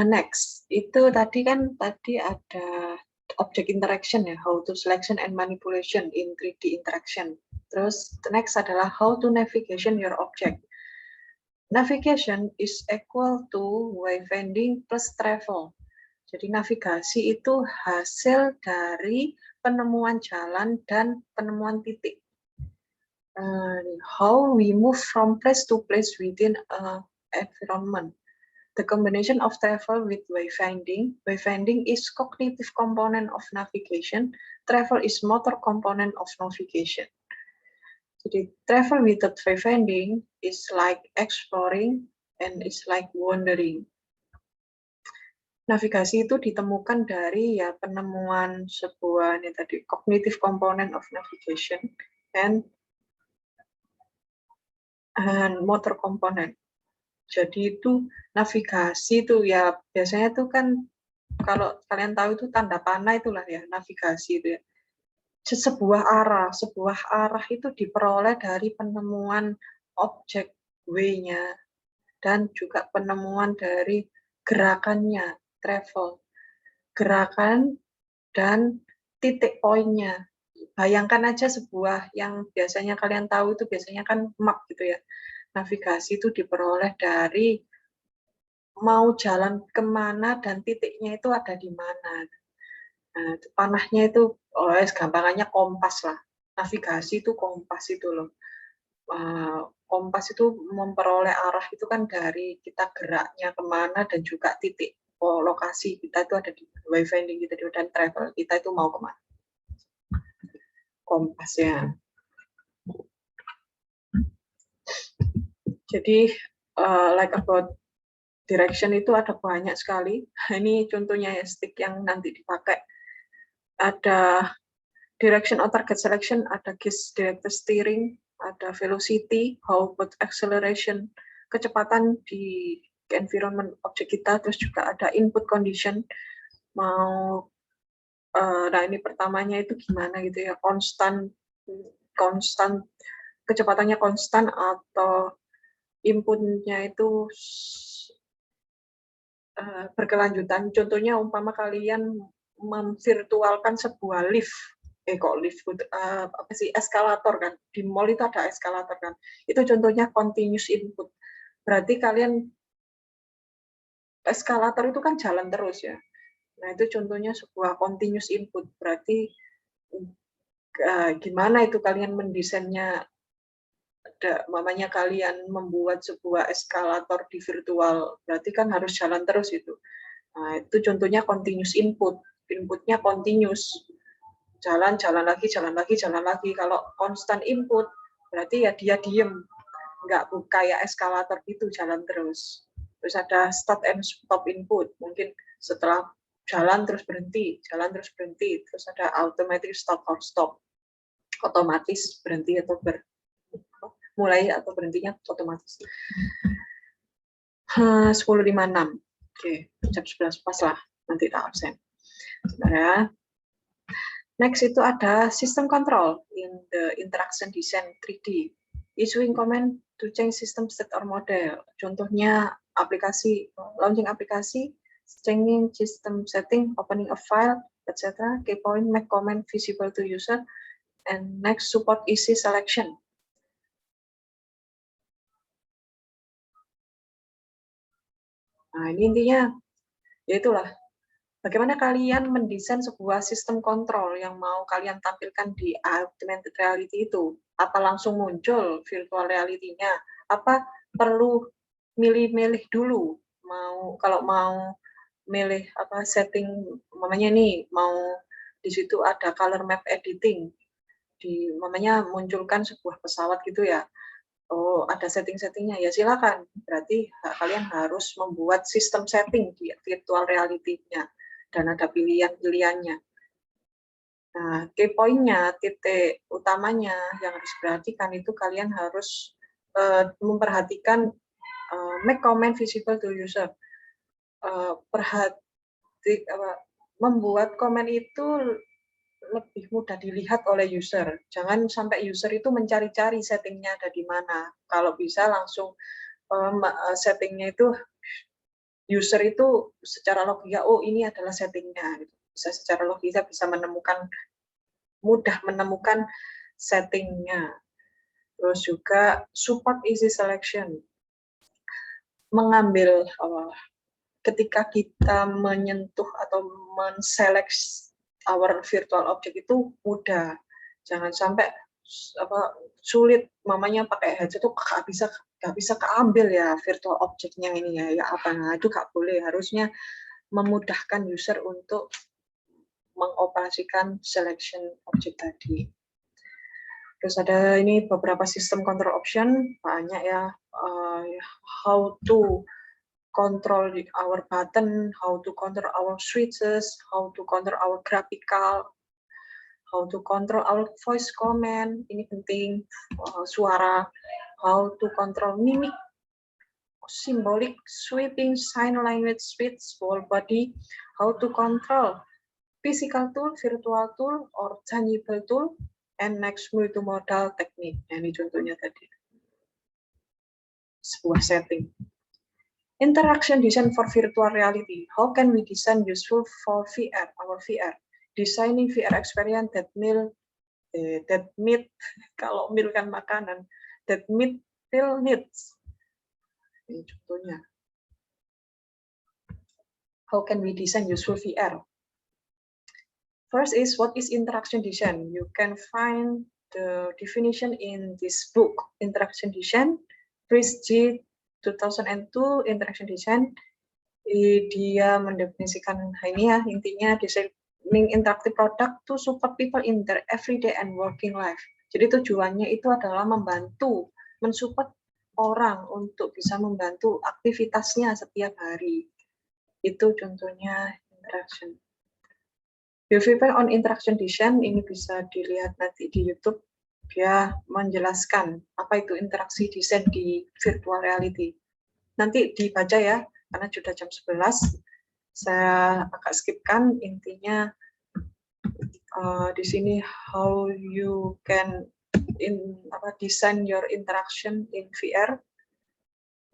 Next, itu tadi ada object interaction ya, how to selection and manipulation in 3D interaction. Terus next adalah how to navigation your object. Navigation is equal to wayfinding plus travel. Jadi navigasi itu hasil dari penemuan jalan dan penemuan titik. How we move from place to place within an environment. The combination of travel with wayfinding. Wayfinding is cognitive component of navigation. Travel is motor component of navigation. Jadi travel without wayfinding is like exploring and is like wandering. Navigasi itu ditemukan dari ya penemuan sebuah ini tadi cognitive component of navigation and motor component. Jadi itu navigasi itu ya biasanya itu kan kalau kalian tahu itu tanda panah itulah ya navigasi itu ya. Sebuah arah itu diperoleh dari penemuan objek way-nya dan juga penemuan dari gerakannya, travel. Gerakan dan titik poinnya. Bayangkan aja sebuah yang biasanya kalian tahu itu biasanya kan map gitu ya. Navigasi itu diperoleh dari mau jalan kemana dan titiknya itu ada di mana. Nah, panahnya itu, gampangannya kompas lah. Navigasi itu kompas itu loh. Kompas itu memperoleh arah itu kan dari kita geraknya kemana dan juga titik lokasi kita itu ada di wayfinding kita dan travel kita itu mau kemana. Kompas ya. Jadi like about direction itu ada banyak sekali. Ini contohnya ya stick yang nanti dipakai. Ada direction or target selection, ada gaze directed steering, ada velocity, how about acceleration, kecepatan di environment objek kita, terus juga ada input condition, mau nah ini pertamanya itu gimana gitu ya, konstan kecepatannya konstan atau inputnya itu berkelanjutan. Contohnya umpama kalian memvirtualkan sebuah lift, eskalator kan, di mall itu ada eskalator kan, itu contohnya continuous input. Berarti kalian eskalator itu kan jalan terus ya. Nah itu contohnya sebuah continuous input. Berarti gimana itu kalian mendesainnya? Mamanya kalian membuat sebuah eskalator di virtual, berarti kan harus jalan terus itu. Nah, itu contohnya continuous input. Inputnya continuous. Jalan lagi. Kalau constant input, berarti ya dia diem. Nggak kayak eskalator gitu, jalan terus. Terus ada start and stop input. Mungkin setelah jalan terus berhenti. Terus ada automatic stop or stop. Otomatis berhenti atau mulai atau berhentinya otomatis. 10.56. Oke, jam 11 pas lah. Nanti tak absen. Sebenarnya. Next itu ada system control in the interaction design 3D. Issuing command to change system state or model. Contohnya aplikasi, launching aplikasi, changing system setting, opening a file, etc. Key point, make comment visible to user, and next support easy selection. Nah, ini intinya, yaitulah bagaimana kalian mendesain sebuah sistem kontrol yang mau kalian tampilkan di augmented reality itu. Apa langsung muncul virtual reality-nya? Apa perlu milih-milih dulu? Kalau mau milih apa setting, namanya nih mau di situ ada color map editing, namanya munculkan sebuah pesawat gitu ya. Oh, ada setting-settingnya ya silakan. Berarti kalian harus membuat sistem setting di virtual reality-nya dan ada pilihan-pilihannya. Nah, key point-nya, titik utamanya yang harus diperhatikan itu kalian harus memperhatikan make comment visible to user. Membuat komen itu lebih mudah dilihat oleh user. Jangan sampai user itu mencari-cari settingnya ada di mana. Kalau bisa langsung settingnya itu user itu secara logika, oh ini adalah settingnya, gitu. Bisa secara logika bisa mudah menemukan settingnya. Terus juga support easy selection, mengambil ketika kita menyentuh atau men-select our virtual object itu mudah. Jangan sampai sulit, mamanya pakai headset itu nggak bisa keambil ya virtual objectnya ini ya apa, nah itu nggak boleh. Harusnya memudahkan user untuk mengoperasikan selection object tadi. Terus ada ini beberapa sistem control option, banyak ya, how to control our button, how to control our switches, how to control our graphical, how to control our voice command, ini penting, suara, how to control mimic, symbolic, sweeping, sign language, speech, whole body, how to control physical tool, virtual tool, or tangible tool, and next multimodal technique. Nah, ini contohnya tadi. Sebuah setting. Interaction design for virtual reality. How can we design useful for VR, our VR? Designing VR experience that meet, kalau meal kan makanan, that meet real needs. Ini contohnya. How can we design useful VR? First is, what is interaction design? You can find the definition in this book, Interaction Design, Chris G. 2002, Interaction Design. Dia mendefinisikan ini ya, intinya designing interactive product to support people in their everyday and working life. Jadi tujuannya itu adalah membantu, mensupport orang untuk bisa membantu aktivitasnya setiap hari. Itu contohnya interaction. Review on interaction design ini bisa dilihat nanti di YouTube. Dia menjelaskan apa itu interaksi desain di virtual reality. Nanti dibaca ya, karena sudah jam 11. Saya agak skipkan, intinya di sini how you can design your interaction in VR.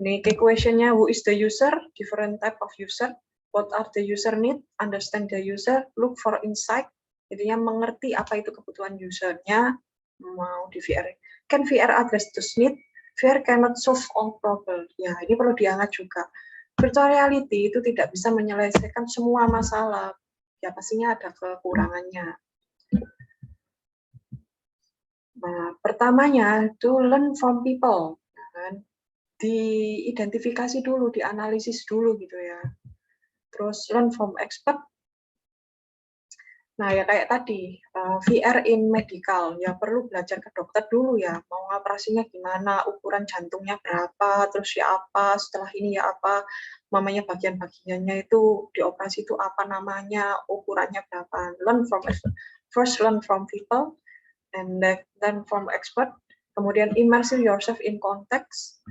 Ini key question-nya, who is the user, different type of user, what are the user need, understand the user, look for insight, intinya mengerti apa itu kebutuhan usernya mau di VR. Can VR address those need? VR cannot solve all problem. Ya, ini perlu diangkat juga. Virtual reality itu tidak bisa menyelesaikan semua masalah. Ya, pastinya ada kekurangannya. Nah, pertamanya itu learn from people. Kan? Diidentifikasi dulu, dianalisis dulu gitu ya. Terus learn from expert. Nah ya kayak tadi, VR in medical, ya perlu belajar ke dokter dulu ya, mau operasinya gimana, ukuran jantungnya berapa, terus ya apa, setelah ini ya apa, mamanya bagian-bagiannya itu, dioperasi itu apa namanya, ukurannya berapa. Learn from expert. First learn from people, and then from expert, kemudian immerse yourself in context,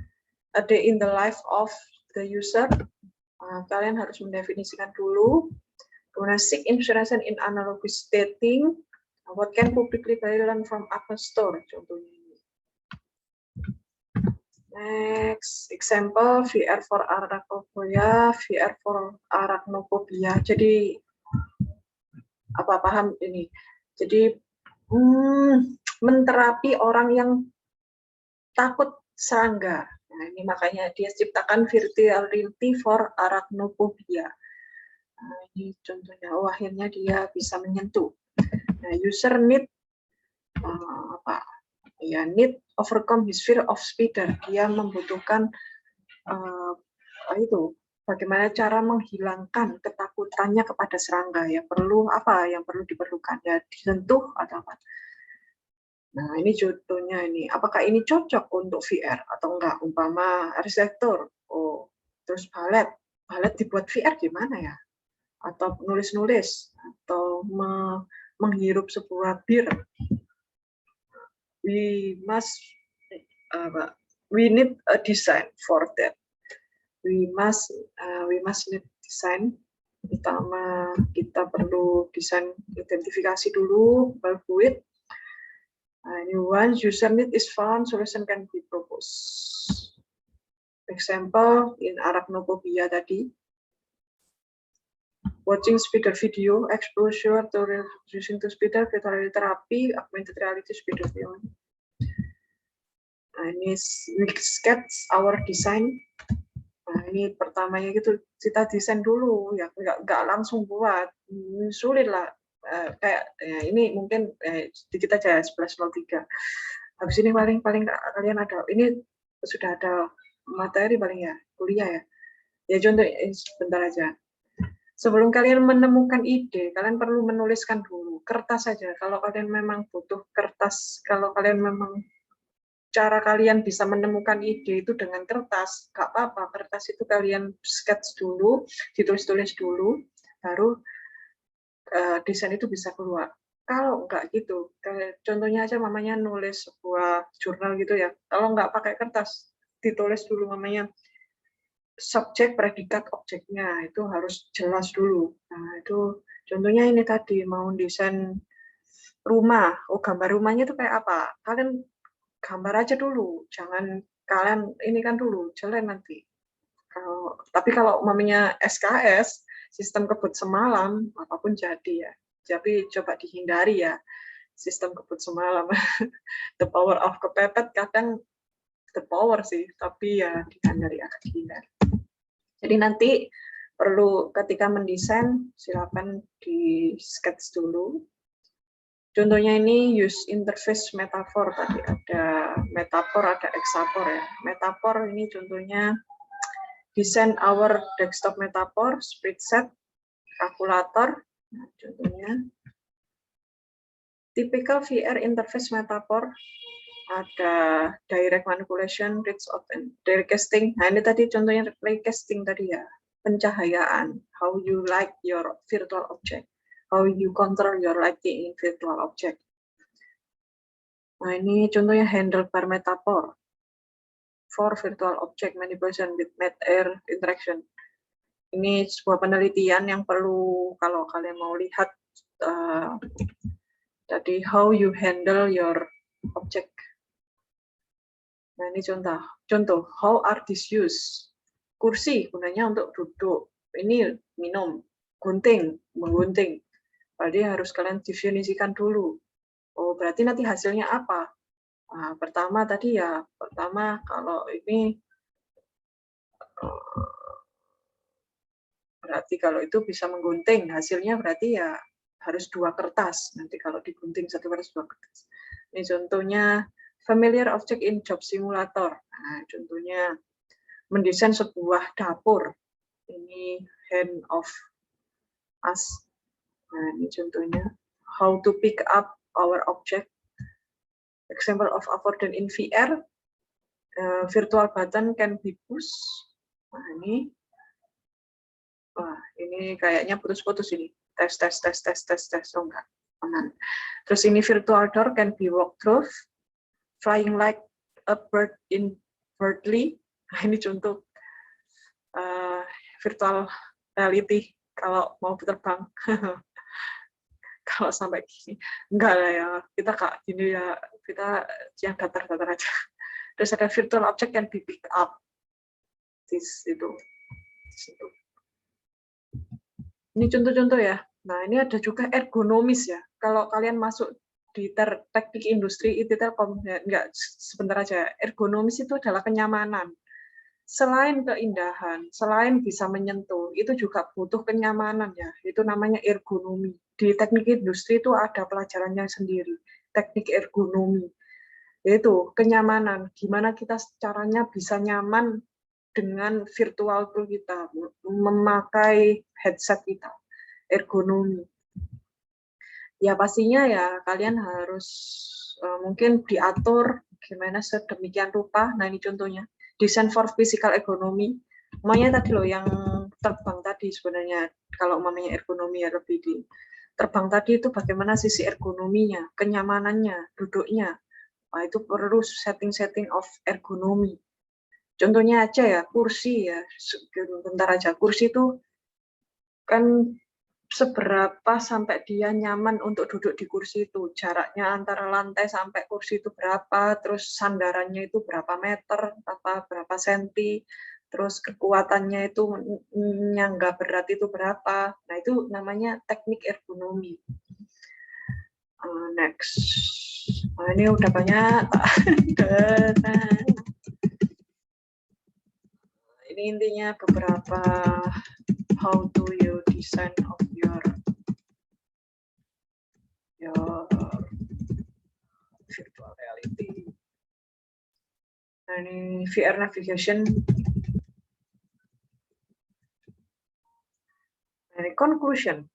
a day in the life of the user. Kalian harus mendefinisikan dulu. Kemudian seek inspiration in analogous setting. What can publicly learn from Apple Store? Contohnya ini. Next example, VR for arachnophobia, VR for arachnophobia. Jadi apa paham ini? Jadi menterapi orang yang takut serangga. Nah, ini makanya dia ciptakan virtual reality for arachnophobia. Nah, ini contohnya, akhirnya dia bisa menyentuh. Nah, user need need overcome his fear of spider. Dia membutuhkan itu bagaimana cara menghilangkan ketakutannya kepada serangga. Ya perlu apa yang perlu diperlukan? Ya disentuh atau apa? Nah, ini contohnya ini. Apakah ini cocok untuk VR atau enggak? Umpama arsitektur, terus balet dibuat VR gimana ya? Atau nulis-nulis, atau menghirup sebuah bir. We need a design for that. We must need design. Pertama kita perlu desain identifikasi dulu, baru it. Once user need is found, solution can be proposed. Example in arachnophobia tadi. watching speeder video, exposure to reducing to speeder, virtual reality therapy, augmented reality speeder viewing. Nah, ini we sketch our design. Nah, ini pertamanya gitu, kita desain dulu, ya nggak langsung buat, sulit lah. Kayak ya, ini mungkin sedikit aja 1103. Habis ini paling kalian ada, ini sudah ada materi paling ya, kuliah ya. Ya contoh, sebentar aja. Sebelum kalian menemukan ide, kalian perlu menuliskan dulu, kertas saja. Kalau kalian memang butuh kertas, kalau kalian memang cara kalian bisa menemukan ide itu dengan kertas, nggak apa-apa. Kertas itu kalian sketch dulu, ditulis-tulis dulu, baru desain itu bisa keluar. Kalau nggak gitu, contohnya aja mamanya nulis sebuah jurnal gitu ya, kalau nggak pakai kertas, ditulis dulu mamanya subjek, predikat, objeknya, itu harus jelas dulu. Nah, itu contohnya ini tadi, mau desain rumah, gambar rumahnya itu kayak apa? Kalian gambar aja dulu, jangan kalian ini kan dulu, jelek nanti. Tapi kalau mamanya SKS, sistem kebut semalam, apapun jadi ya. Jadi coba dihindari ya, sistem kebut semalam. The power of kepepet kadang the power sih, tapi ya dihindari. Jadi nanti perlu ketika mendesain, silakan di sketch dulu. Contohnya ini use interface metafor, tadi ada metafor, ada hexapor ya. Metafor ini contohnya design our desktop metafor, spreadsheet, kalkulator, nah, contohnya. Typical VR interface metafor, ada direct manipulation, reach of direct casting. Nah ini tadi contohnya ray casting tadi ya, pencahayaan, how you light your virtual object, how you control your lighting in virtual object. Nah ini contohnya handlebar metafor for virtual object manipulation with net-air interaction. Ini sebuah penelitian yang perlu kalau kalian mau lihat tadi how you handle your object. Nah ini contoh how are these used? Kursi gunanya untuk duduk, ini minum, gunting, menggunting. Berarti harus kalian definisikan dulu. Oh berarti nanti hasilnya apa? Nah, pertama kalau ini berarti kalau itu bisa menggunting, hasilnya berarti ya harus 2 kertas. Nanti kalau digunting 1 kertas 2 kertas. Ini contohnya familiar object in job simulator. Nah, contohnya mendesain sebuah dapur. Ini hand of us. Nah, ini contohnya how to pick up our object. Example of affordance in VR. Virtual button can be push. Nah, ini. Wah, ini kayaknya putus-putus ini. Tes. Oh enggak. Terus ini virtual door can be walked through. Flying like a bird in birdly. Nah, ini contoh virtual reality kalau mau terbang. Kalau sampai gini, enggak lah ya. Kita gini ya, kita yang datar-datar aja. Terus ada virtual object can be picked up. Itu. Ini contoh-contoh ya. Nah, ini ada juga ergonomis ya. Kalau kalian masuk di teknik industri IT Telkom, ya, enggak, sebentar aja. Ergonomis itu adalah kenyamanan. Selain keindahan, selain bisa menyentuh, itu juga butuh kenyamanan ya. Itu namanya ergonomi. Di teknik industri itu ada pelajarannya sendiri, teknik ergonomi. Yaitu kenyamanan, gimana kita caranya bisa nyaman dengan virtual tool kita, memakai headset kita, ergonomi. Ya pastinya ya kalian harus mungkin diatur gimana sedemikian rupa. Nah ini contohnya, design for physical ergonomy. Namanya tadi loh yang terbang tadi sebenarnya, kalau namanya ergonomi ya lebih di terbang tadi itu bagaimana sisi ergonominya, kenyamanannya, duduknya. Nah, itu perlu setting of ergonomi. Contohnya aja ya, kursi ya, bentar aja, kursi itu kan seberapa sampai dia nyaman untuk duduk di kursi itu, jaraknya antara lantai sampai kursi itu berapa, terus sandarannya itu berapa meter, berapa senti, terus kekuatannya itu nyangga berat itu berapa. Nah, itu namanya teknik ergonomi. Next. Nah, ini udah banyak. Ini intinya beberapa how do you design of your virtual reality. Nah, ini VR navigation. Nah, conclusion.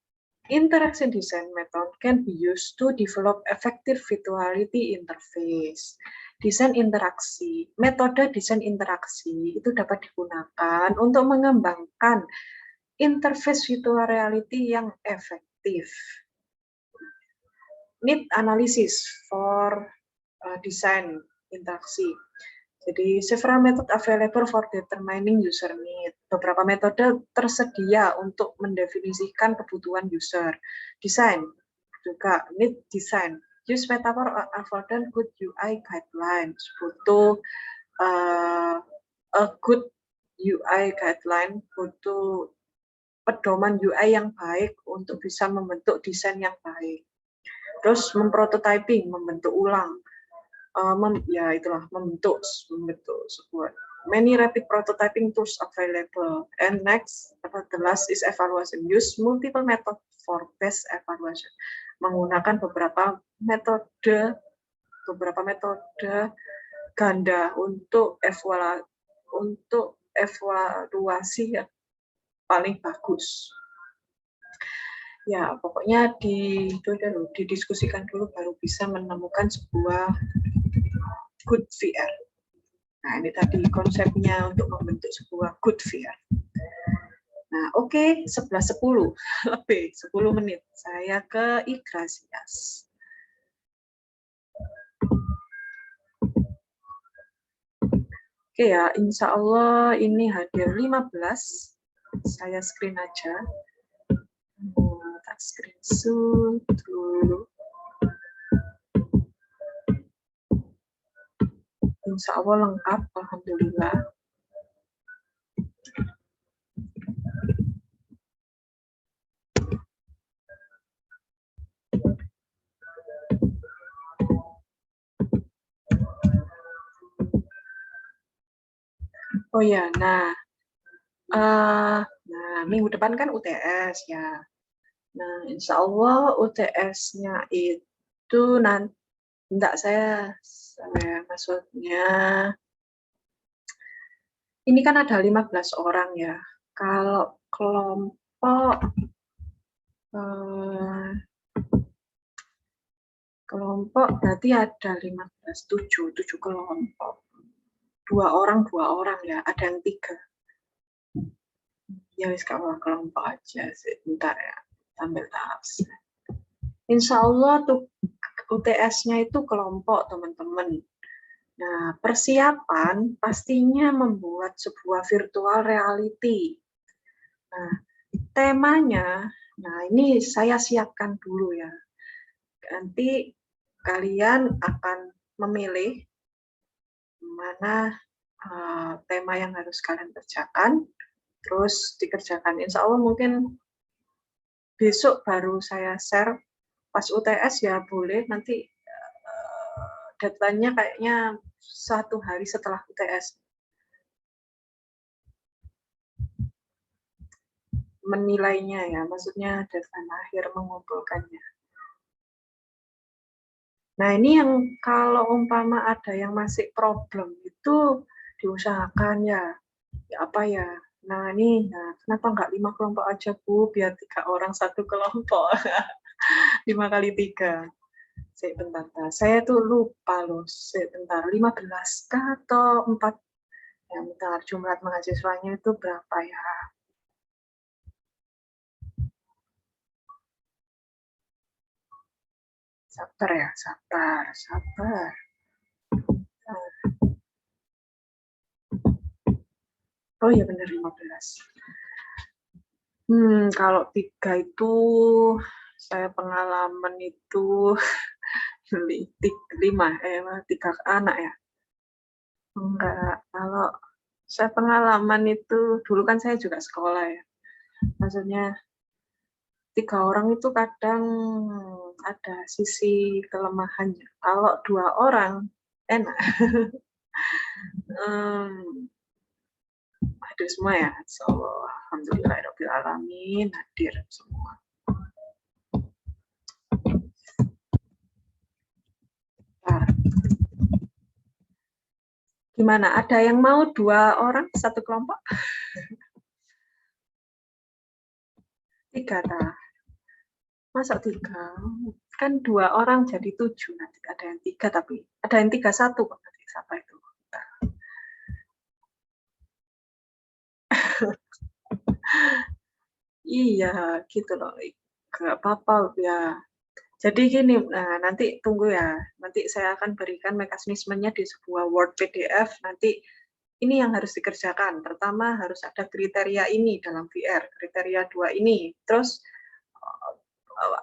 Interaction design method can be used to develop effective virtuality interface. Desain interaksi, metode desain interaksi itu dapat digunakan untuk mengembangkan interface virtual reality yang efektif. Need analysis for design interaksi. Jadi, several method available for determining user need. Beberapa metode tersedia untuk mendefinisikan kebutuhan user. Design juga need design. Use metaphor or avoidant good UI guidelines. Butuh a good UI guideline, butuh pedoman UI yang baik untuk bisa membentuk desain yang baik. Terus memprototyping, membentuk ulang. Ya itulah membentuk sebuah many rapid prototyping tools available. And next, the last is evaluation. Use multiple method for best evaluation. Menggunakan beberapa metode ganda untuk evaluasi yang paling bagus. Ya, pokoknya didiskusikan dulu baru bisa menemukan sebuah good VR. Nah, ini tadi konsepnya untuk membentuk sebuah good VR. Nah, oke, 11.10 lebih 10 menit. Saya ke Igrasias. Oke ya, insya Allah ini hadir 15. Saya screen aja. Tak screenshot dulu. Insya Allah lengkap, alhamdulillah. Oh ya, nah minggu depan kan UTS ya. Nah, insya Allah UTS-nya itu nanti maksudnya ini kan ada 15 orang ya. Kalau kelompok berarti ada 7 kelompok. 2 orang ya, ada yang 3. Ya wis kalau kelompok aja sebentar ya, sambil tahap. Insya Allah tuh UTS-nya itu kelompok teman-teman. Nah, persiapan pastinya membuat sebuah virtual reality. Nah, temanya, ini saya siapkan dulu ya. Nanti kalian akan memilih mana tema yang harus kalian kerjakan, terus dikerjakan. Insya Allah mungkin besok baru saya share. Pas UTS ya boleh, nanti deadline-nya kayaknya 1 hari setelah UTS. Menilainya ya, maksudnya deadline akhir mengumpulkannya. Nah, ini yang kalau umpama ada yang masih problem itu diusahakan ya apa ya. Nah, kenapa nggak 5 kelompok aja Bu, biar 3 orang 1 kelompok. 5 kali 3. Sebentar, saya tuh lupa loh. Sebentar, 15 kah atau 4? Ya, bentar, jumlah mahasiswanya itu berapa ya? Sabar ya, sabar. Oh iya benar 15. Kalau 3 itu saya pengalaman itu 3 anak ya. Enggak, kalau Saya pengalaman itu, dulu kan saya juga sekolah ya. Maksudnya 3 orang itu kadang ada sisi kelemahannya. Kalau 2 orang enak. Hadir semua ya. So, alhamdulillahirabbil alamin hadir semua. Nah, gimana? Ada yang mau 2 orang satu kelompok? 3 tah. Masa 3? Kan 2 orang jadi 7 nanti. Ada yang 3 tapi ada yang 31 kok nanti. Siapa itu? Iya, gitu loh. Gak apa-apa ya. Jadi gini, nah nanti tunggu ya. Nanti saya akan berikan mekanismenya di sebuah Word PDF. Nanti ini yang harus dikerjakan. Pertama harus ada kriteria ini dalam VR, kriteria 2 ini. Terus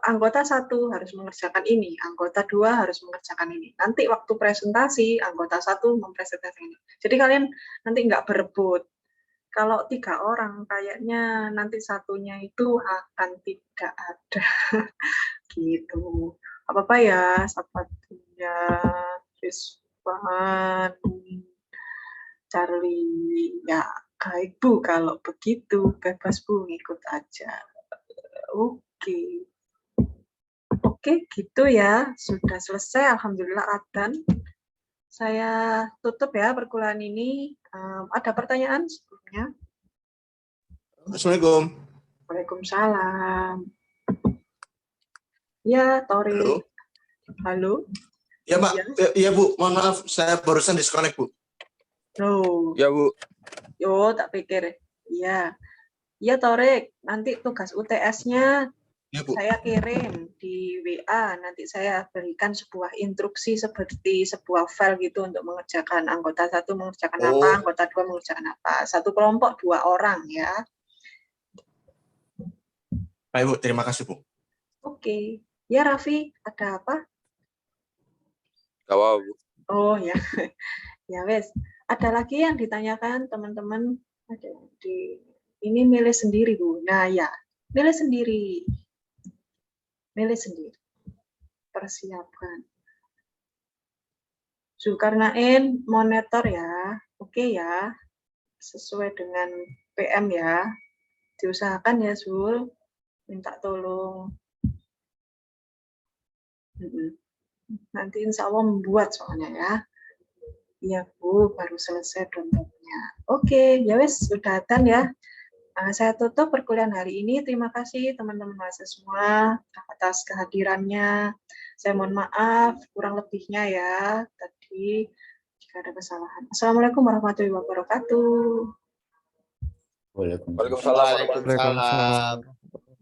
anggota 1 harus mengerjakan ini, anggota 2 harus mengerjakan ini. Nanti waktu presentasi, anggota 1 mempresentasikan ini. Jadi kalian nanti nggak berebut. Kalau 3 orang, kayaknya nanti satunya itu akan tidak ada. Gitu. Apa-apa ya, Sapatria, Rizwan, Charlie. Ya, baik Bu, kalau begitu bebas Bu, ngikut aja. Oke. Oke, gitu ya. Sudah selesai, alhamdulillah adzan. Saya tutup ya perkuliahan ini. Ada pertanyaan sebelumnya? Assalamualaikum. Waalaikumsalam. Ya, Tori. Halo. Halo. Ya, Pak. Ya, Bu. Mohon maaf, saya barusan disconnect, Bu. Loh. Ya, Bu. Yo, tak pikir. Iya. Iya, Torik. Nanti tugas UTS-nya Ya, Bu. saya kirim di WA. Nanti saya berikan sebuah instruksi seperti sebuah file gitu untuk mengerjakan. Anggota 1 mengerjakan apa, anggota 2 mengerjakan apa. Satu kelompok 2 orang ya. Baik, Bu. Terima kasih, Bu. Oke. Ya, Raffi, ada apa? Gak apa, Bu. Oh, ya. Ya, wes. Ada lagi yang ditanyakan teman-teman? Ada di ini milih sendiri, Bu. Nah, ya. Milih sendiri. Milih sendiri. Persiapkan. Zulkarnain monitor ya. Oke ya. Sesuai dengan PM ya. Diusahakan ya, Zul. Minta tolong. Nanti insya Allah membuat soalnya ya. Iya, Bu. Baru selesai downloadnya. Oke. Ya wes, sudah adzan ya. Saya tutup perkuliahan hari ini. Terima kasih teman-teman mahasiswa semua atas kehadirannya. Saya mohon maaf kurang lebihnya ya tadi jika ada kesalahan. Assalamualaikum warahmatullahi wabarakatuh. Waalaikumsalam. Waalaikumsalam.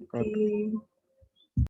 Oke.